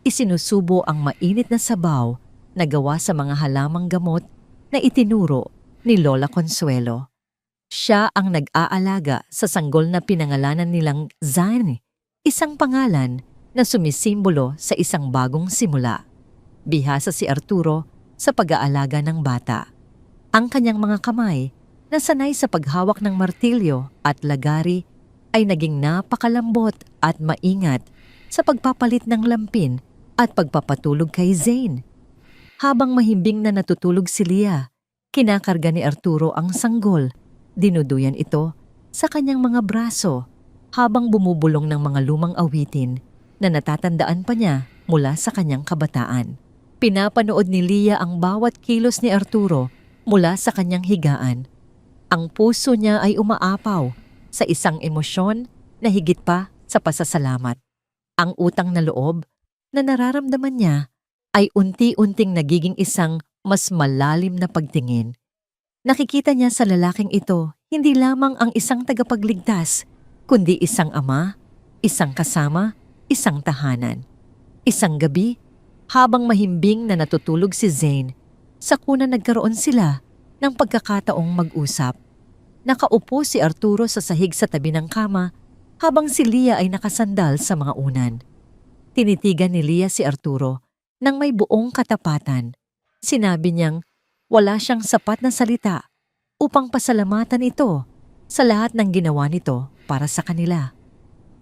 A: Isinusubo ang mainit na sabaw na gawa sa mga halamang gamot na itinuro ni Lola Consuelo. Siya ang nag-aalaga sa sanggol na pinangalanan nilang Zane isang pangalan na sumisimbolo sa isang bagong simula. Bihasa si Arturo sa pag-aalaga ng bata. Ang kanyang mga kamay na sanay sa paghawak ng martilyo at lagari ay naging napakalambot at maingat sa pagpapalit ng lampin at pagpapatulog kay Zane. Habang mahimbing na natutulog si Leah, kinakarga ni Arturo ang sanggol. Dinuduyan ito sa kanyang mga braso habang bumubulong ng mga lumang awitin na natatandaan pa niya mula sa kanyang kabataan. Pinapanood ni Leah ang bawat kilos ni Arturo mula sa kanyang higaan. Ang puso niya ay umaapaw sa isang emosyon na higit pa sa pasasalamat. Ang utang na loob na nararamdaman niya ay unti-unting nagiging isang mas malalim na pagtingin. Nakikita niya sa lalaking ito hindi lamang ang isang tagapagligtas, kundi isang ama, isang kasama, isang tahanan. Isang gabi, habang mahimbing na natutulog si Zane, sa kuna nagkaroon sila ng pagkakataong mag-usap. Nakaupo si Arturo sa sahig sa tabi ng kama habang si Leah ay nakasandal sa mga unan. Tinitigan ni Leah si Arturo nang may buong katapatan. Sinabi niyang wala siyang sapat na salita upang pasalamatan ito sa lahat ng ginawa nito para sa kanila.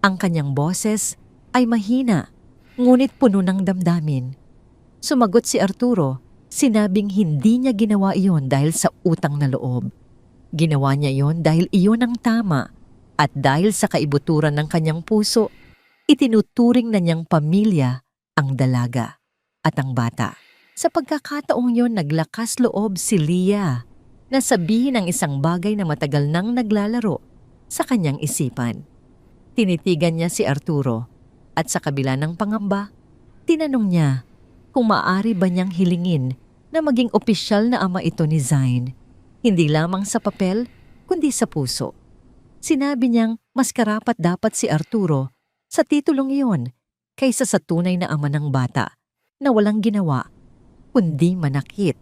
A: Ang kanyang boses ay mahina, ngunit puno ng damdamin. Sumagot si Arturo, sinabing hindi niya ginawa iyon dahil sa utang na loob. Ginawa niya iyon dahil iyon ang tama at dahil sa kaibuturan ng kanyang puso, itinuturing na niyang pamilya ang dalaga at ang bata. Sa pagkakataong yon naglakas loob si Leah na sabihin ang isang bagay na matagal nang naglalaro sa kanyang isipan. Tinitigan niya si Arturo at sa kabila ng pangamba, tinanong niya kung maaari ba niyang hilingin na maging opisyal na ama ito ni Zane, hindi lamang sa papel kundi sa puso. Sinabi niyang mas karapat dapat si Arturo sa titulong iyon kaysa sa tunay na ama ng bata na walang ginawa kundi manakit.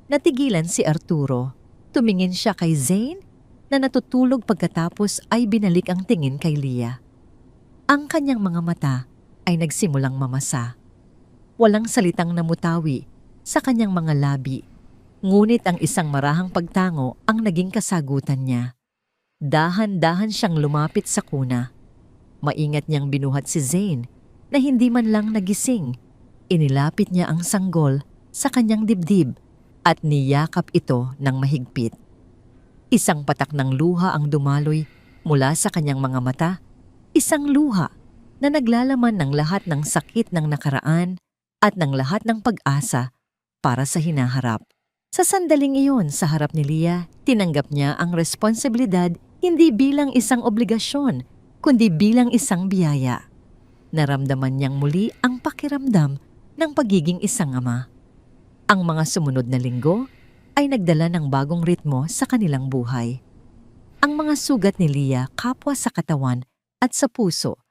A: Natigilan si Arturo. Tumingin siya kay Zane na natutulog pagkatapos ay binalik ang tingin kay Leah. Ang kanyang mga mata ay nagsimulang mamasa. Walang salitang namutawi sa kanyang mga labi, ngunit ang isang marahang pagtango ang naging kasagutan niya. Dahan-dahan siyang lumapit sa kuna. Maingat niyang binuhat si Zane na hindi man lang nagising. Inilapit niya ang sanggol sa kanyang dibdib at niyakap ito ng mahigpit. Isang patak ng luha ang dumaloy mula sa kanyang mga mata, isang luha na naglalaman ng lahat ng sakit ng nakaraan at ng lahat ng pag-asa para sa hinaharap. Sa sandaling iyon sa harap ni Leah, tinanggap niya ang responsibilidad hindi bilang isang obligasyon, kundi bilang isang biyaya. Naramdaman niyang muli ang pakiramdam ng pagiging isang ama. Ang mga sumunod na linggo ay nagdala ng bagong ritmo sa kanilang buhay. Ang mga sugat ni Leah kapwa sa katawan at sa puso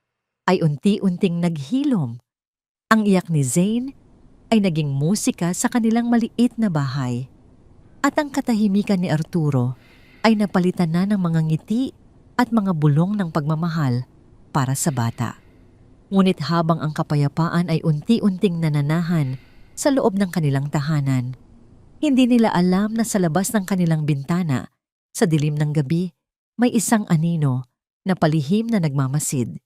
A: ay unti-unting naghilom. Ang iyak ni Zane ay naging musika sa kanilang maliit na bahay. At ang katahimikan ni Arturo ay napalitan na ng mga ngiti at mga bulong ng pagmamahal para sa bata. Ngunit habang ang kapayapaan ay unti-unting nananahan sa loob ng kanilang tahanan, hindi nila alam na sa labas ng kanilang bintana, sa dilim ng gabi, may isang anino na palihim na nagmamasid.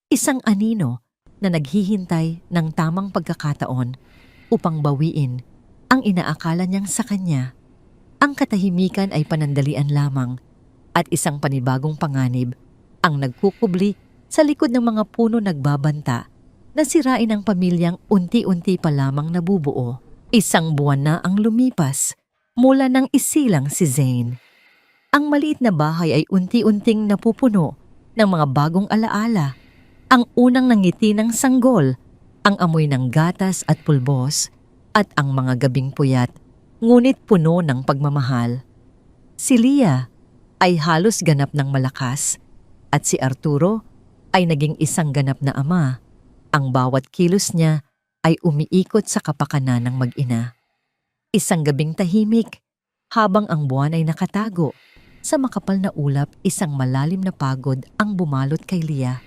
A: Isang anino na naghihintay ng tamang pagkakataon upang bawiin ang inaakala niyang sa kanya. Ang katahimikan ay panandalian lamang at isang panibagong panganib ang nagkukubli sa likod ng mga puno nagbabanta na sirain ang pamilyang unti-unti pa lamang nabubuo. Isang buwan na ang lumipas mula nang isilang si Zane. Ang maliit na bahay ay unti-unting napupuno ng mga bagong alaala. Ang unang nangiti ng sanggol, ang amoy ng gatas at pulbos, at ang mga gabing puyat, ngunit puno ng pagmamahal. Si Leah ay halos ganap ng malakas, at si Arturo ay naging isang ganap na ama. Ang bawat kilos niya ay umiikot sa kapakanan ng mag-ina. Isang gabing tahimik, habang ang buwan ay nakatago, sa makapal na ulap isang malalim na pagod ang bumalot kay Leah.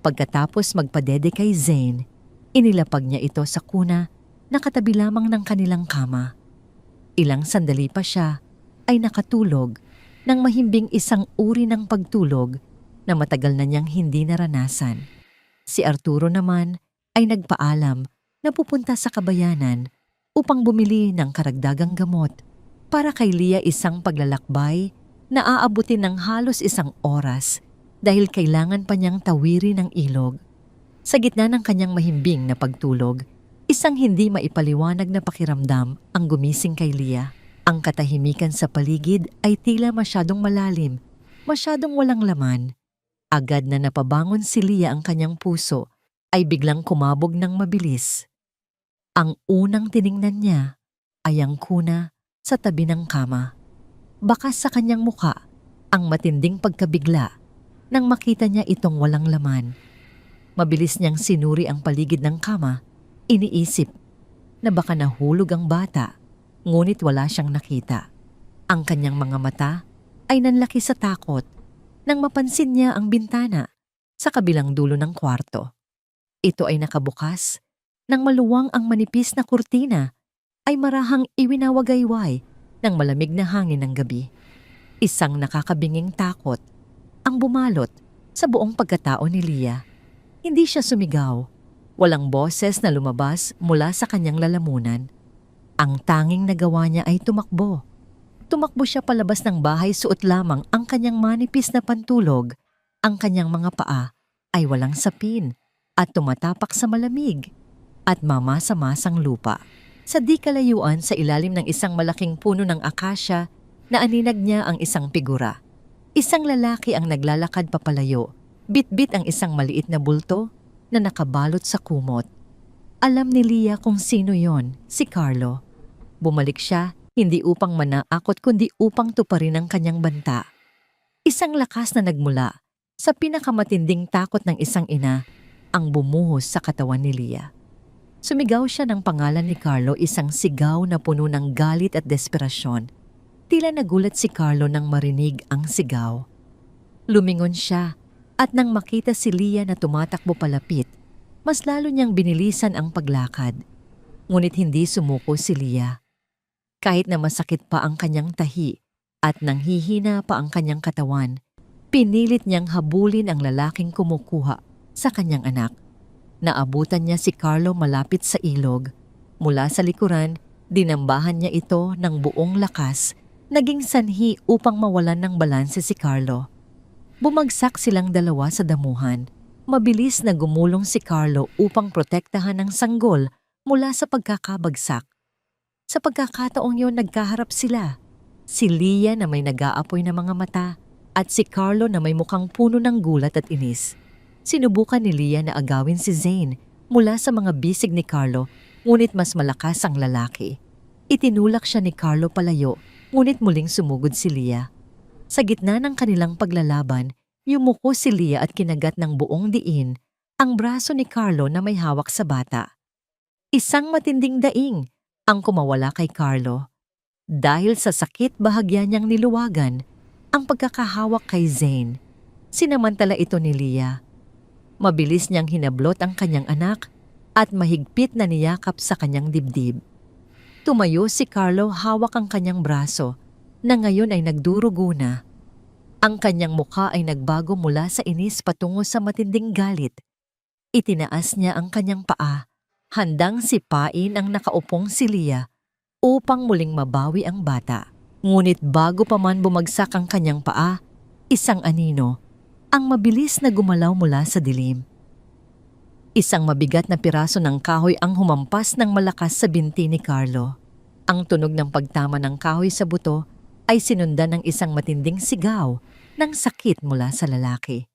A: Pagkatapos magpadede kay Zane, inilapag niya ito sa kuna na katabi lamang ng kanilang kama. Ilang sandali pa siya ay nakatulog nang mahimbing isang uri ng pagtulog na matagal na niyang hindi naranasan. Si Arturo naman ay nagpaalam na pupunta sa kabayanan upang bumili ng karagdagang gamot para kay Lia, isang paglalakbay na aabutin ng halos 1 oras dahil kailangan pa niyang tawirin ang ilog. Sa gitna ng kanyang mahimbing na pagtulog, isang hindi maipaliwanag na pakiramdam ang gumising kay Lia. Ang katahimikan sa paligid ay tila masyadong malalim, masyadong walang laman. Agad na napabangon si Lia, ang kanyang puso ay biglang kumabog ng mabilis. Ang unang tiningnan niya ay ang kuna sa tabi ng kama. Bakas sa kanyang muka ang matinding pagkabigla nang makita niya itong walang laman. Mabilis niyang sinuri ang paligid ng kama, iniisip na baka nahulog ang bata, ngunit wala siyang nakita. Ang kanyang mga mata ay nanlaki sa takot nang mapansin niya ang bintana sa kabilang dulo ng kwarto. Ito ay nakabukas nang maluwang ang manipis na kurtina ay marahang iwinawagayway ng malamig na hangin ng gabi. Isang nakakabinging takot ang bumalot sa buong pagkatao ni Lia. Hindi siya sumigaw. Walang boses na lumabas mula sa kanyang lalamunan. Ang tanging nagawa niya ay tumakbo. Tumakbo siya palabas ng bahay, suot lamang ang kanyang manipis na pantulog. Ang kanyang mga paa ay walang sapin at tumatapak sa malamig at mamasa-masang lupa. Sa di kalayuan, sa ilalim ng isang malaking puno ng akasya, naaninag niya ang isang figura. Isang lalaki ang naglalakad papalayo. Bit-bit ang isang maliit na bulto na nakabalot sa kumot. Alam ni Lia kung sino yon, si Carlo. Bumalik siya, hindi upang manaakot kundi upang tuparin ang kanyang banta. Isang lakas na nagmula sa pinakamatinding takot ng isang ina ang bumuhos sa katawan ni Lia. Sumigaw siya ng pangalan ni Carlo, isang sigaw na puno ng galit at desperasyon. Tila nagulat si Carlo nang marinig ang sigaw. Lumingon siya at nang makita si Lia na tumatakbo palapit, mas lalo niyang binilisan ang paglakad. Ngunit hindi sumuko si Lia. Kahit na masakit pa ang kanyang tahi at nanghihina pa ang kanyang katawan, pinilit niyang habulin ang lalaking kumukuha sa kanyang anak. Naabutan niya si Carlo malapit sa ilog. Mula sa likuran, dinambahan niya ito ng buong lakas, naging sanhi upang mawalan ng balanse si Carlo. Bumagsak silang dalawa sa damuhan. Mabilis na gumulong si Carlo upang protektahan ang sanggol mula sa pagkakabagsak. Sa pagkakataong yon, nagkaharap sila. Si Lia na may nag-aapoy na mga mata at si Carlo na may mukhang puno ng gulat at inis. Sinubukan ni Lia na agawin si Zane mula sa mga bisig ni Carlo, ngunit mas malakas ang lalaki. Itinulak siya ni Carlo palayo, ngunit muling sumugod si Lia. Sa gitna ng kanilang paglalaban, yumuko si Lia at kinagat ng buong diin ang braso ni Carlo na may hawak sa bata. Isang matinding daing ang kumawala kay Carlo. Dahil sa sakit, bahagya niyang niluwagan ang pagkakahawak kay Zane. Sinamantala ito ni Lia. Mabilis niyang hinablot ang kanyang anak at mahigpit na niyakap sa kanyang dibdib. Tumayo si Carlo, hawak ang kanyang braso na ngayon ay nagdurugo na. Ang kanyang mukha ay nagbago mula sa inis patungo sa matinding galit. Itinaas niya ang kanyang paa, handang sipain ang nakaupong si Lia upang muling mabawi ang bata. Ngunit bago pa man bumagsak ang kanyang paa, isang anino ang mabilis na gumalaw mula sa dilim. Isang mabigat na piraso ng kahoy ang humampas ng malakas sa binti ni Carlo. Ang tunog ng pagtama ng kahoy sa buto ay sinundan ng isang matinding sigaw ng sakit mula sa lalaki.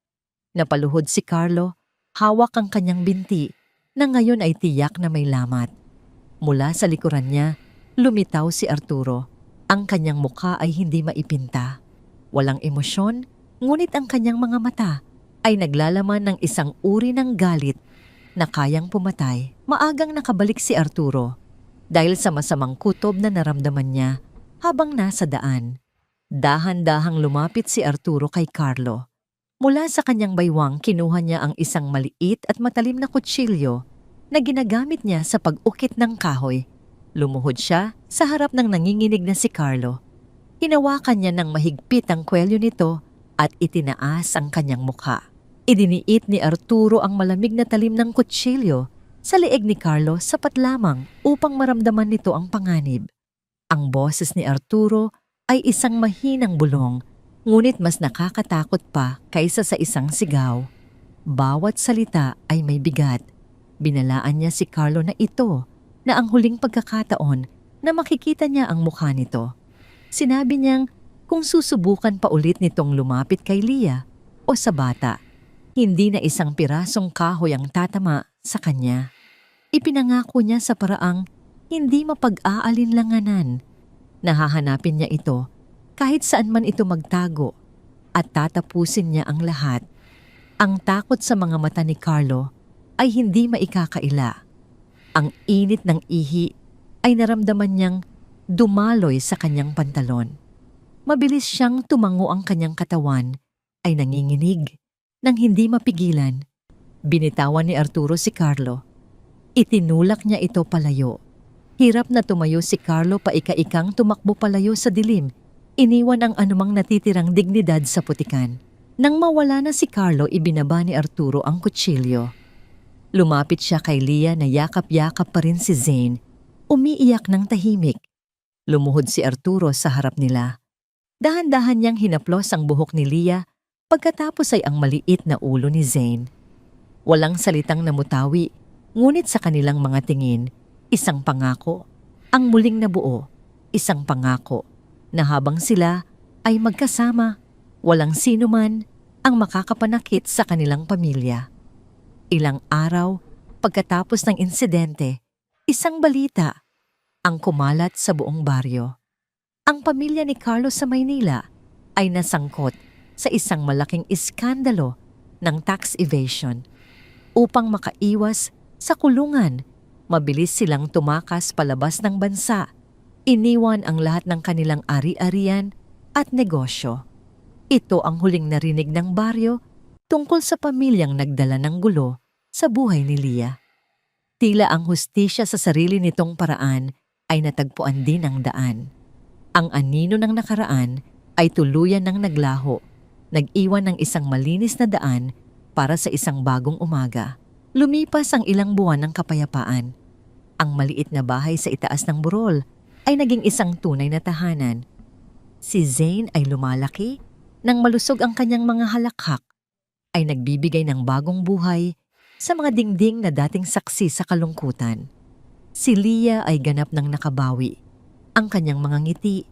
A: Napaluhod si Carlo, hawak ang kanyang binti na ngayon ay tiyak na may lamat. Mula sa likuran niya, lumitaw si Arturo. Ang kanyang mukha ay hindi maipinta. Walang emosyon, ngunit ang kanyang mga mata ay naglalaman ng isang uri ng galit na kayang pumatay. Maagang nakabalik si Arturo dahil sa masamang kutob na naramdaman niya habang nasa daan. Dahan-dahang lumapit si Arturo kay Carlo. Mula sa kanyang baywang, kinuha niya ang isang maliit at matalim na kutsilyo na ginagamit niya sa pag-ukit ng kahoy. Lumuhod siya sa harap ng nanginginig na si Carlo. Hinawakan niya ng mahigpit ang kwelyo nito at itinaas ang kanyang mukha. Idiniit ni Arturo ang malamig na talim ng kutsilyo sa leeg ni Carlo sapat lamang upang maramdaman nito ang panganib. Ang boses ni Arturo ay isang mahinang bulong, ngunit mas nakakatakot pa kaysa sa isang sigaw. Bawat salita ay may bigat. Binalaan niya si Carlo na ito na ang huling pagkakataon na makikita niya ang mukha nito. Sinabi niyang kung susubukan pa ulit nitong lumapit kay Lia o sa bata, hindi na isang pirasong kahoy ang tatama sa kanya. Ipinangako niya sa paraang hindi mapag-aalinlanganan. Nahahanapin niya ito kahit saan man ito magtago at tatapusin niya ang lahat. Ang takot sa mga mata ni Carlo ay hindi maikakaila. Ang init ng ihi ay naramdaman niyang dumaloy sa kanyang pantalon. Mabilis siyang tumango, ang kanyang katawan ay nanginginig. Nang hindi mapigilan, binitawan ni Arturo si Carlo. Itinulak niya ito palayo. Hirap na tumayo si Carlo, paika-ikang tumakbo palayo sa dilim. Iniwan ang anumang natitirang dignidad sa putikan. Nang mawala na si Carlo, ibinaba ni Arturo ang kutsilyo. Lumapit siya kay Lia na yakap-yakap pa rin si Zane. Umiiyak ng tahimik. Lumuhod si Arturo sa harap nila. Dahan-dahan niyang hinaplos ang buhok ni Lia, pagkatapos ay ang maliit na ulo ni Zane. Walang salitang namutawi, ngunit sa kanilang mga tingin, isang pangako, ang muling nabuo, isang pangako na habang sila ay magkasama, walang sino man ang makakapanakit sa kanilang pamilya. Ilang araw pagkatapos ng insidente, isang balita ang kumalat sa buong baryo. Ang pamilya ni Carlo sa Maynila ay nasangkot sa isang malaking iskandalo ng tax evasion. Upang makaiwas sa kulungan, mabilis silang tumakas palabas ng bansa. Iniwan ang lahat ng kanilang ari-arian at negosyo. Ito ang huling narinig ng baryo tungkol sa pamilyang nagdala ng gulo sa buhay ni Lia. Tila ang hustisya sa sarili nitong paraan ay natagpuan din ang daan. Ang anino ng nakaraan ay tuluyan ng naglaho, nag-iwan ng isang malinis na daan para sa isang bagong umaga. Lumipas ang ilang buwan ng kapayapaan. Ang maliit na bahay sa itaas ng burol ay naging isang tunay na tahanan. Si Zane ay lumalaki, nang malusog ang kanyang mga halakhak, ay nagbibigay ng bagong buhay sa mga dingding na dating saksi sa kalungkutan. Si Lia ay ganap ng nakabawi. Ang kanyang mga ngiti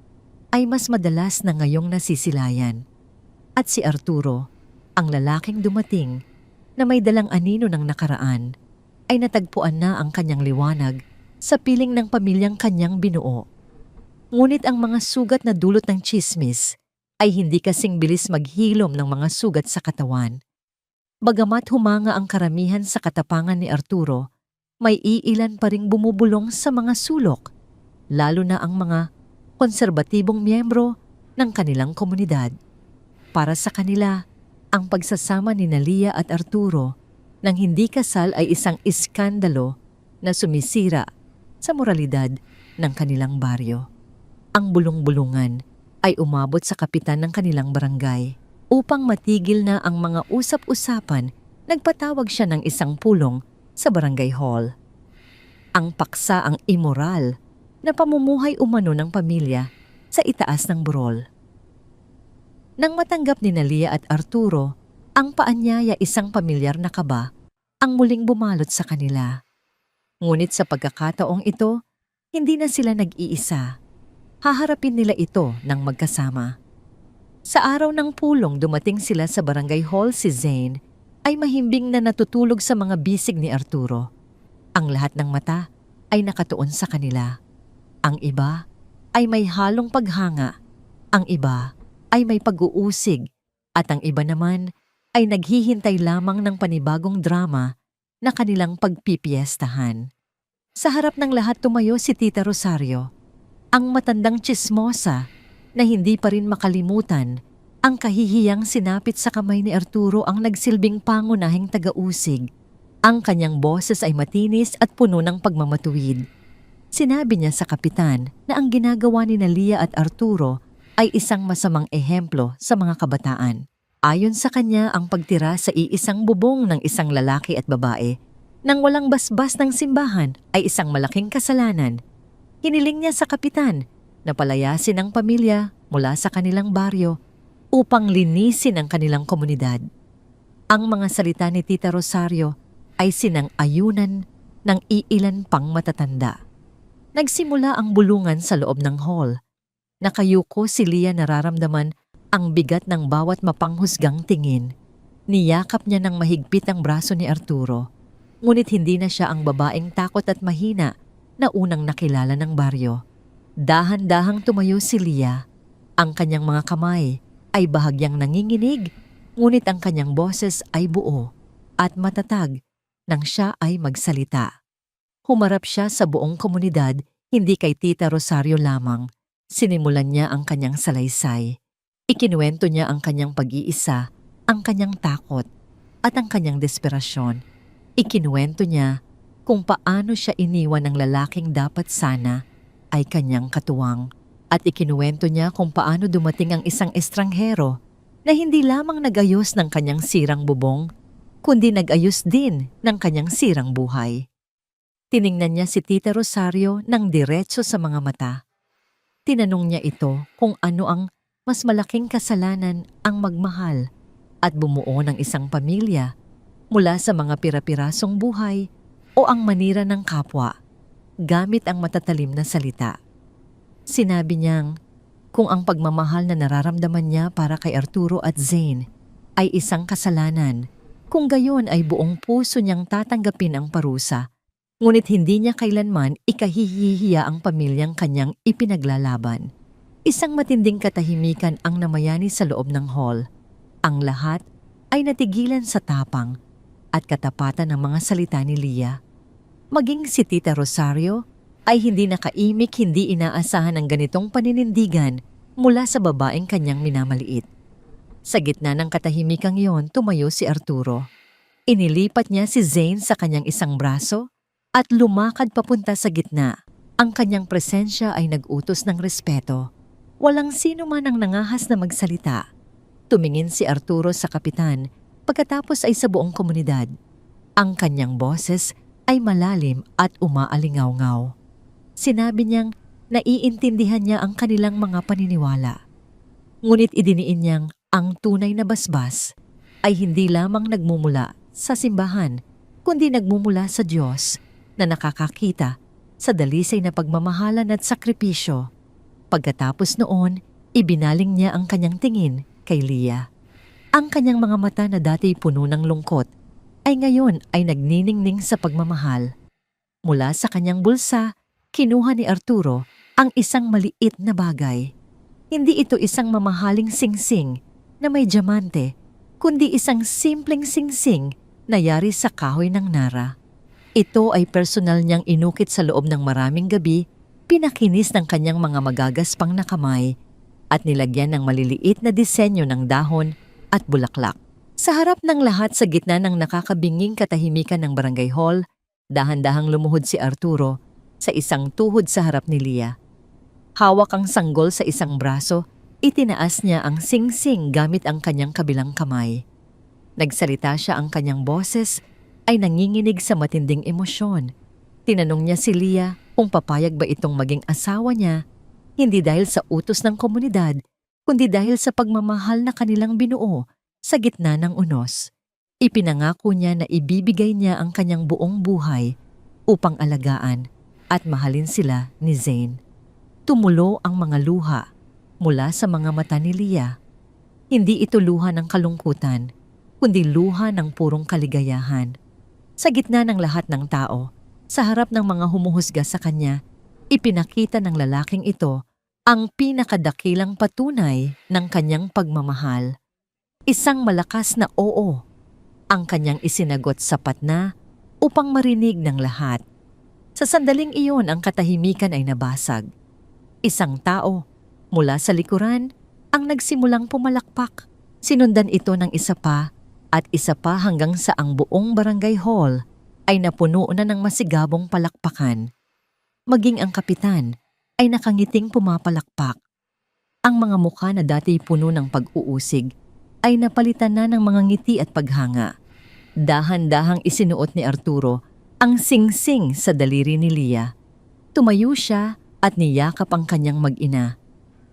A: ay mas madalas na ngayong nasisilayan. At si Arturo, ang lalaking dumating na may dalang anino ng nakaraan, ay natagpuan na ang kanyang liwanag sa piling ng pamilyang kanyang binuo. Ngunit ang mga sugat na dulot ng tsismis ay hindi kasing bilis maghilom ng mga sugat sa katawan. Bagamat humanga ang karamihan sa katapangan ni Arturo, may iilan pa ring bumubulong sa mga sulok, lalo na ang mga konserbatibong miyembro ng kanilang komunidad. Para sa kanila, ang pagsasama ni Lia at Arturo nang hindi kasal ay isang iskandalo na sumisira sa moralidad ng kanilang baryo. Ang bulong-bulungan ay umabot sa kapitan ng kanilang barangay. Upang matigil na ang mga usap-usapan, nagpatawag siya ng isang pulong sa barangay hall. Ang paksa ang immoral na pamumuhay umano ng pamilya sa itaas ng burol. Nang matanggap ni Lia at Arturo ang paanyaya, isang pamilyar na kaba ang muling bumalot sa kanila. Ngunit sa pagkakataong ito, hindi na sila nag-iisa. Haharapin nila ito ng magkasama. Sa araw ng pulong, dumating sila sa barangay hall. Si Zane ay mahimbing na natutulog sa mga bisig ni Arturo. Ang lahat ng mata ay nakatuon sa kanila. Ang iba ay may halong paghanga. Ang iba ay may pag-uusig. At ang iba naman ay naghihintay lamang ng panibagong drama na kanilang pagpipiestahan. Sa harap ng lahat tumayo si Tita Rosario, ang matandang tsismosa na hindi pa rin makalimutan Ang kahihiyang sinapit sa kamay ni Arturo ang nagsilbing pangunahing taga-usig. Ang kanyang boses ay matinis at puno ng pagmamatuwid. Sinabi niya sa kapitan na ang ginagawa ni Lia at Arturo ay isang masamang ehemplo sa mga kabataan. Ayon sa kanya, ang pagtira sa iisang bubong ng isang lalaki at babae nang walang basbas ng simbahan ay isang malaking kasalanan. Hiniling niya sa kapitan na palayasin ang pamilya mula sa kanilang baryo upang linisin ang kanilang komunidad. Ang mga salita ni Tita Rosario ay sinang-ayunan ng iilan pang matatanda. Nagsimula ang bulungan sa loob ng hall. Nakayuko si Lia, nararamdaman ang bigat ng bawat mapanghusgang tingin. Niyakap niya ng mahigpit ang braso ni Arturo. Ngunit hindi na siya ang babaeng takot at mahina na unang nakilala ng baryo. Dahan-dahang tumayo si Lia. Ang kanyang mga kamay ay bahagyang nanginginig, ngunit ang kanyang boses ay buo at matatag nang siya ay magsalita. Humarap siya sa buong komunidad, hindi kay Tita Rosario lamang. Sinimulan niya ang kanyang salaysay. Ikinuwento niya ang kanyang pag-iisa, ang kanyang takot, at ang kanyang desperasyon. Ikinuwento niya kung paano siya iniwan ng lalaking dapat sana ay kanyang katuwang. At ikinuwento niya kung paano dumating ang isang estranghero na hindi lamang nag-ayos ng kanyang sirang bubong, kundi nag-ayos din ng kanyang sirang buhay. Tiningnan niya si Tita Rosario ng diretso sa mga mata. Tinanong niya ito kung ano ang mas malaking kasalanan, ang magmahal at bumuo ng isang pamilya mula sa mga pira-pirasong buhay o ang manira ng kapwa gamit ang matatalim na salita. Sinabi niyang kung ang pagmamahal na nararamdaman niya para kay Arturo at Zane ay isang kasalanan, kung gayon ay buong puso niyang tatanggapin ang parusa, ngunit hindi niya kailanman ikahihihiya ang pamilyang kanyang ipinaglalaban. Isang matinding katahimikan ang namayani sa loob ng hall. Ang lahat ay natigilan sa tapang at katapatan ng mga salita ni Lia. Maging si Tita Rosario ay hindi nakaimik, hindi inaasahan ang ganitong paninindigan mula sa babaeng kanyang minamaliit. Sa gitna ng katahimikang iyon, tumayo si Arturo. Inilipat niya si Zane sa kanyang isang braso at lumakad papunta sa gitna. Ang kanyang presensya ay nag-utos ng respeto. Walang sino man ang nangahas na magsalita. Tumingin si Arturo sa kapitan, pagkatapos ay sa buong komunidad. Ang kanyang boses ay malalim at umaalingaw-ngaw. Sinabi niyang naiintindihan niya ang kanilang mga paniniwala. Ngunit idiniin niyang ang tunay na basbas ay hindi lamang nagmumula sa simbahan, kundi nagmumula sa Diyos na nakakakita sa dalisay na pagmamahalan at sakripisyo. Pagkatapos noon, ibinaling niya ang kanyang tingin kay Lia. Ang kanyang mga mata na dati puno ng lungkot ay ngayon ay nagniningning sa pagmamahal. Mula sa kanyang bulsa, kinuha ni Arturo ang isang maliit na bagay. Hindi ito isang mamahaling singsing na may diamante, kundi isang simpleng singsing na yari sa kahoy ng nara. Ito ay personal niyang inukit sa loob ng maraming gabi, pinakinis ng kanyang mga magagaspang na kamay at nilagyan ng maliliit na disenyo ng dahon at bulaklak. Sa harap ng lahat, sa gitna ng nakakabinging katahimikan ng barangay hall, dahan-dahang lumuhod si Arturo sa isang tuhod sa harap ni Lia. Hawak ang sanggol sa isang braso, itinaas niya ang singsing gamit ang kanyang kabilang kamay. Nagsalita siya, ang kanyang boses ay nanginginig sa matinding emosyon. Tinanong niya si Lia kung papayag ba itong maging asawa niya, hindi dahil sa utos ng komunidad, kundi dahil sa pagmamahal na kanilang binuo sa gitna ng unos. Ipinangako niya na ibibigay niya ang kanyang buong buhay upang alagaan at mahalin sila ni Zane. Tumulo ang mga luha mula sa mga mata ni Lia. Hindi ito luha ng kalungkutan, kundi luha ng purong kaligayahan. Sa gitna ng lahat ng tao, sa harap ng mga humuhusga sa kanya, ipinakita ng lalaking ito ang pinakadakilang patunay ng kanyang pagmamahal. Isang malakas na oo, ang kanyang isinagot sapat na upang marinig ng lahat. Sa sandaling iyon, ang katahimikan ay nabasag. Isang tao mula sa likuran ang nagsimulang pumalakpak. Sinundan ito ng isa pa at isa pa hanggang sa ang buong barangay hall ay napuno na ng masigabong palakpakan. Maging ang kapitan ay nakangiting pumapalakpak. Ang mga mukha na dati puno ng pag-uusig ay napalitan na ng mga ngiti at paghanga. Dahan-dahang isinuot ni Arturo ang singsing sa daliri ni Lia. Tumayo siya at niyakap ang kanyang mag-ina.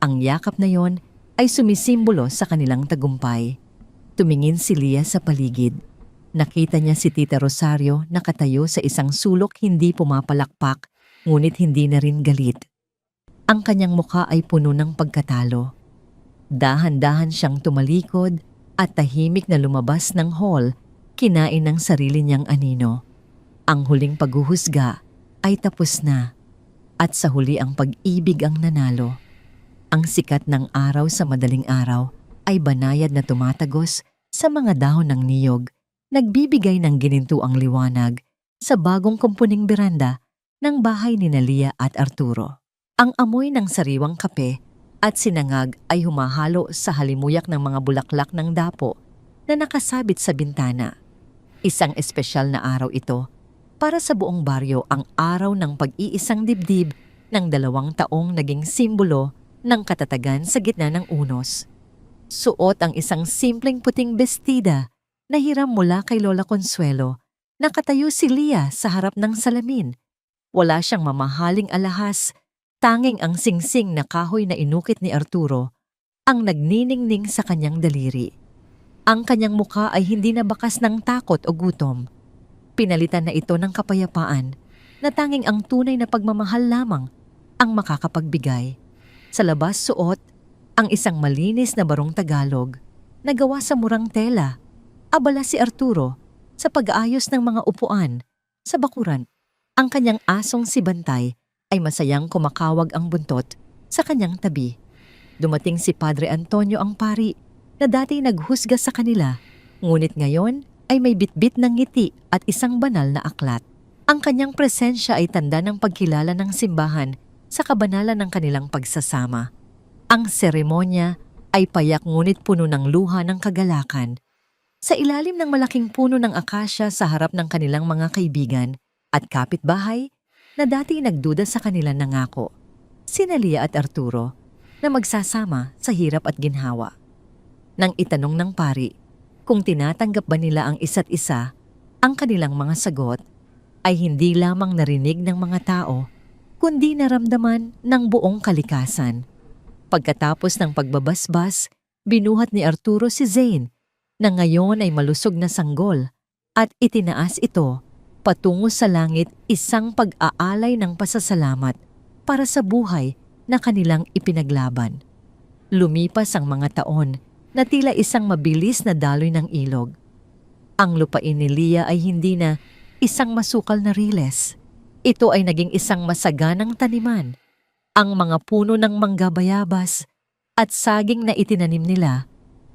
A: Ang yakap na yon ay sumisimbolo sa kanilang tagumpay. Tumingin si Lia sa paligid. Nakita niya si Tita Rosario nakatayo sa isang sulok hindi pumapalakpak, ngunit hindi na rin galit. Ang kanyang mukha ay puno ng pagkatalo. Dahan-dahan siyang tumalikod at tahimik na lumabas ng hall, kinain ng sarili niyang anino. Ang huling paghuhusga ay tapos na at sa huli ang pag-ibig ang nanalo. Ang sikat ng araw sa madaling araw ay banayad na tumatagos sa mga dahon ng niyog, nagbibigay ng ginintuang liwanag sa bagong kumpuning beranda ng bahay ni Lia at Arturo. Ang amoy ng sariwang kape at sinangag ay humahalo sa halimuyak ng mga bulaklak ng dapo na nakasabit sa bintana. Isang espesyal na araw ito para sa buong baryo, ang araw ng pag-iisang dibdib ng 2 taong naging simbolo ng katatagan sa gitna ng unos. Suot ang isang simpleng puting bestida na hiram mula kay Lola Consuelo. Nakatayo si Lia sa harap ng salamin. Wala siyang mamahaling alahas, tanging ang singsing na kahoy na inukit ni Arturo ang nagniningning sa kanyang daliri. Ang kanyang mukha ay hindi na bakas ng takot o gutom. Pinalitan na ito ng kapayapaan na tanging ang tunay na pagmamahal lamang ang makakapagbigay. Sa labas suot ang isang malinis na barong Tagalog na gawa sa murang tela. Abala si Arturo sa pag-aayos ng mga upuan sa bakuran. Ang kanyang asong si Bantay ay masayang kumakawag ang buntot sa kanyang tabi. Dumating si Padre Antonio ang pari na dati naghusga sa kanila, ngunit ngayon ay may bitbit ng ngiti at isang banal na aklat. Ang kanyang presensya ay tanda ng pagkilala ng simbahan sa kabanalan ng kanilang pagsasama. Ang seremonya ay payak ngunit puno ng luha ng kagalakan. Sa ilalim ng malaking puno ng akasya sa harap ng kanilang mga kaibigan at kapitbahay na dati nagduda sa kanila nangako, sina Lia at Arturo, na magsasama sa hirap at ginhawa. Nang itanong ng pari kung tinatanggap ba nila ang isa't isa, ang kanilang mga sagot ay hindi lamang narinig ng mga tao, kundi naramdaman ng buong kalikasan. Pagkatapos ng pagbabasbas, binuhat ni Arturo si Zane na ngayon ay malusog na sanggol at itinaas ito patungo sa langit, isang pag-aalay ng pasasalamat para sa buhay na kanilang ipinaglaban. Lumipas ang mga taon na tila isang mabilis na daloy ng ilog. Ang lupain ni Lia ay hindi na isang masukal na riles. Ito ay naging isang masaganang taniman. Ang mga puno ng manggabayabas at saging na itinanim nila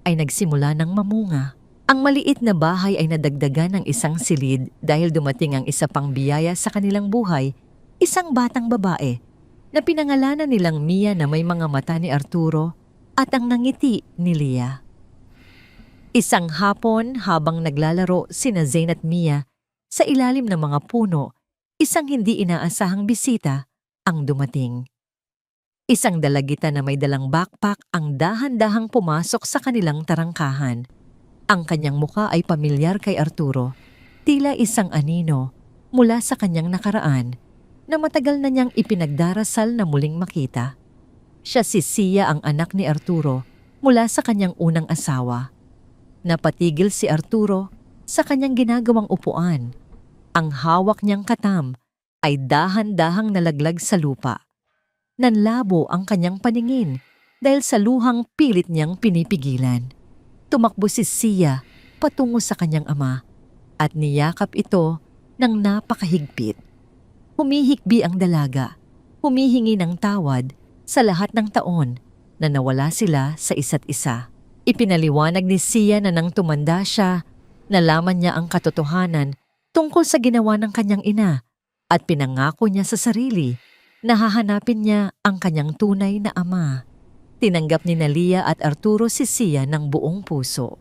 A: ay nagsimula ng mamunga. Ang maliit na bahay ay nadagdagan ng isang silid dahil dumating ang isa pang biyaya sa kanilang buhay, isang batang babae na pinangalanan nilang Mia na may mga mata ni Arturo at ang nangiti ni Lia. Isang hapon habang naglalaro sina Zane at Mia sa ilalim ng mga puno, isang hindi inaasahang bisita ang dumating. Isang dalagita na may dalang backpack ang dahan-dahang pumasok sa kanilang tarangkahan. Ang kanyang muka ay pamilyar kay Arturo, tila isang anino mula sa kanyang nakaraan na matagal na niyang ipinagdarasal na muling makita. Siya si Sia, ang anak ni Arturo mula sa kanyang unang asawa. Napatigil si Arturo sa kanyang ginagawang upuan. Ang hawak niyang katam ay dahan-dahang nalaglag sa lupa. Nanlabo ang kanyang paningin dahil sa luhang pilit niyang pinipigilan. Tumakbo si Sia patungo sa kanyang ama at niyakap ito ng napakahigpit. Humihikbi ang dalaga, humihingi ng tawad sa lahat ng taon na nawala sila sa isa't isa. Ipinaliwanag ni Sia na nang tumanda siya, nalaman niya ang katotohanan tungkol sa ginawa ng kanyang ina at pinangako niya sa sarili na hahanapin niya ang kanyang tunay na ama. Tinanggap ni Lia at Arturo si Sia ng buong puso.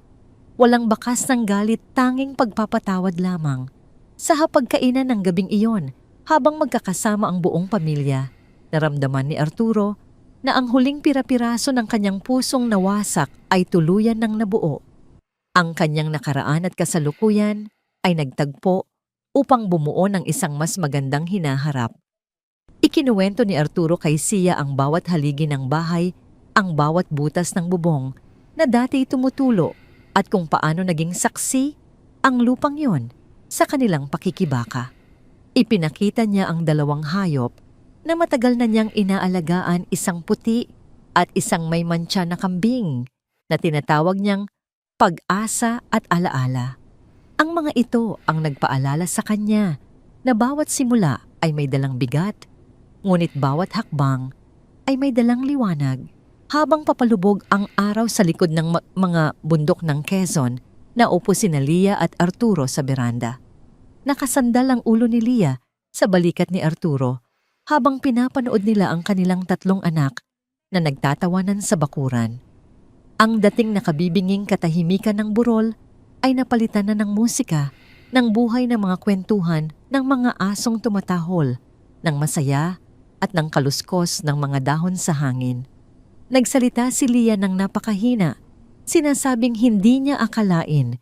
A: Walang bakas ng galit, tanging pagpapatawad lamang. Sa hapagkainan ng gabing iyon, habang magkakasama ang buong pamilya, naramdaman ni Arturo na ang huling pira-piraso ng kanyang pusong nawasak ay tuluyan ng nabuo. Ang kanyang nakaraan at kasalukuyan ay nagtagpo upang bumuo ng isang mas magandang hinaharap. Ikinuwento ni Arturo kay Sia ang bawat haligi ng bahay, ang bawat butas ng bubong na dati tumutulo at kung paano naging saksi ang lupang yon sa kanilang pakikibaka. Ipinakita niya ang dalawang hayop na matagal na niyang inaalagaan, isang puti at isang may mantsa na kambing na tinatawag niyang Pag-asa at Alaala. Ang mga ito ang nagpaalala sa kanya na bawat simula ay may dalang bigat, ngunit bawat hakbang ay may dalang liwanag. Habang papalubog ang araw sa likod ng mga bundok ng Quezon, naupo sina Lia at Arturo sa beranda. Nakasandal ang ulo ni Lia sa balikat ni Arturo habang pinapanood nila ang kanilang tatlong anak na nagtatawanan sa bakuran. Ang dating nakabibinging katahimikan ng burol ay napalitan na ng musika, ng buhay ng mga kwentuhan ng mga asong tumatahol, ng masaya at ng kaluskos ng mga dahon sa hangin. Nagsalita si Lia ng napakahina, sinasabing hindi niya akalain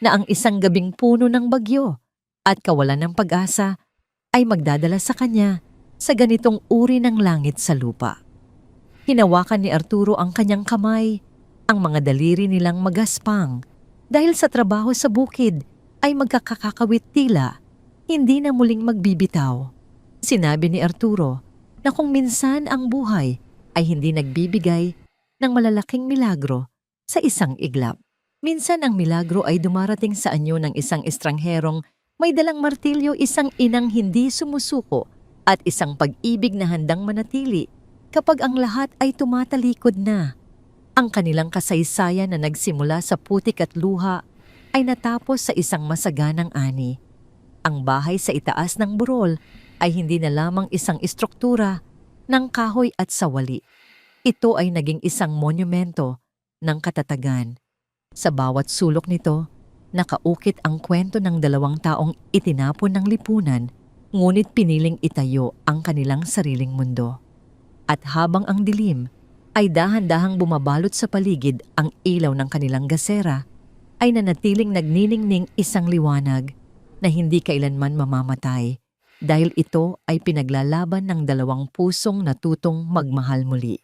A: na ang isang gabing puno ng bagyo at kawalan ng pag-asa ay magdadala sa kanya sa ganitong uri ng langit sa lupa. Hinawakan ni Arturo ang kanyang kamay, ang mga daliri nilang magaspang dahil sa trabaho sa bukid ay magkakakawit tila, hindi na muling magbibitaw. Sinabi ni Arturo na kung minsan ang buhay ay hindi nagbibigay ng malalaking milagro sa isang iglap. Minsan ang milagro ay dumarating sa anyo ng isang estrangherong may dalang martilyo, isang inang hindi sumusuko at isang pag-ibig na handang manatili kapag ang lahat ay tumatalikod na. Ang kanilang kasaysayan na nagsimula sa putik at luha ay natapos sa isang masaganang ani. Ang bahay sa itaas ng burol ay hindi na lamang isang istruktura ng kahoy at sawali. Ito ay naging isang monumento ng katatagan. Sa bawat sulok nito, nakaukit ang kwento ng dalawang taong itinapon ng lipunan, ngunit piniling itayo ang kanilang sariling mundo. At habang ang dilim ay dahan-dahang bumabalot sa paligid, ang ilaw ng kanilang gasera ay nanatiling nagniningning isang liwanag na hindi kailanman mamamatay dahil ito ay pinaglalaban ng dalawang pusong natutong magmahal muli.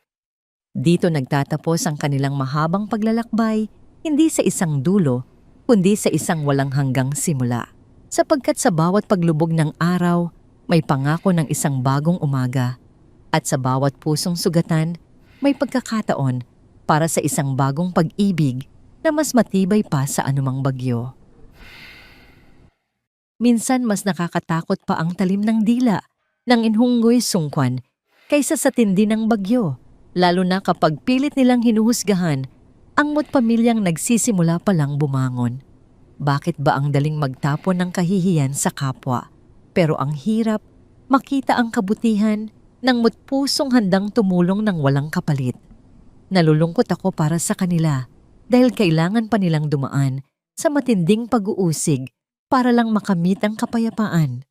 A: Dito nagtatapos ang kanilang mahabang paglalakbay, hindi sa isang dulo, kundi sa isang walang hanggang simula. Sapagkat sa bawat paglubog ng araw, may pangako ng isang bagong umaga. At sa bawat pusong sugatan, may pagkakataon para sa isang bagong pag-ibig na mas matibay pa sa anumang bagyo. Minsan mas nakakatakot pa ang talim ng dila ng inhunggoy sungkwan kaysa sa tindi ng bagyo, lalo na kapag pilit nilang hinuhusgahan ang pamilyang nagsisimula pa lang bumangon. Bakit ba ang daling magtapon ng kahihiyan sa kapwa, pero ang hirap makita ang kabutihan ng pusong handang tumulong ng walang kapalit? Nalulungkot ako para sa kanila dahil kailangan pa nilang dumaan sa matinding pag-uusig para lang makamit ang kapayapaan.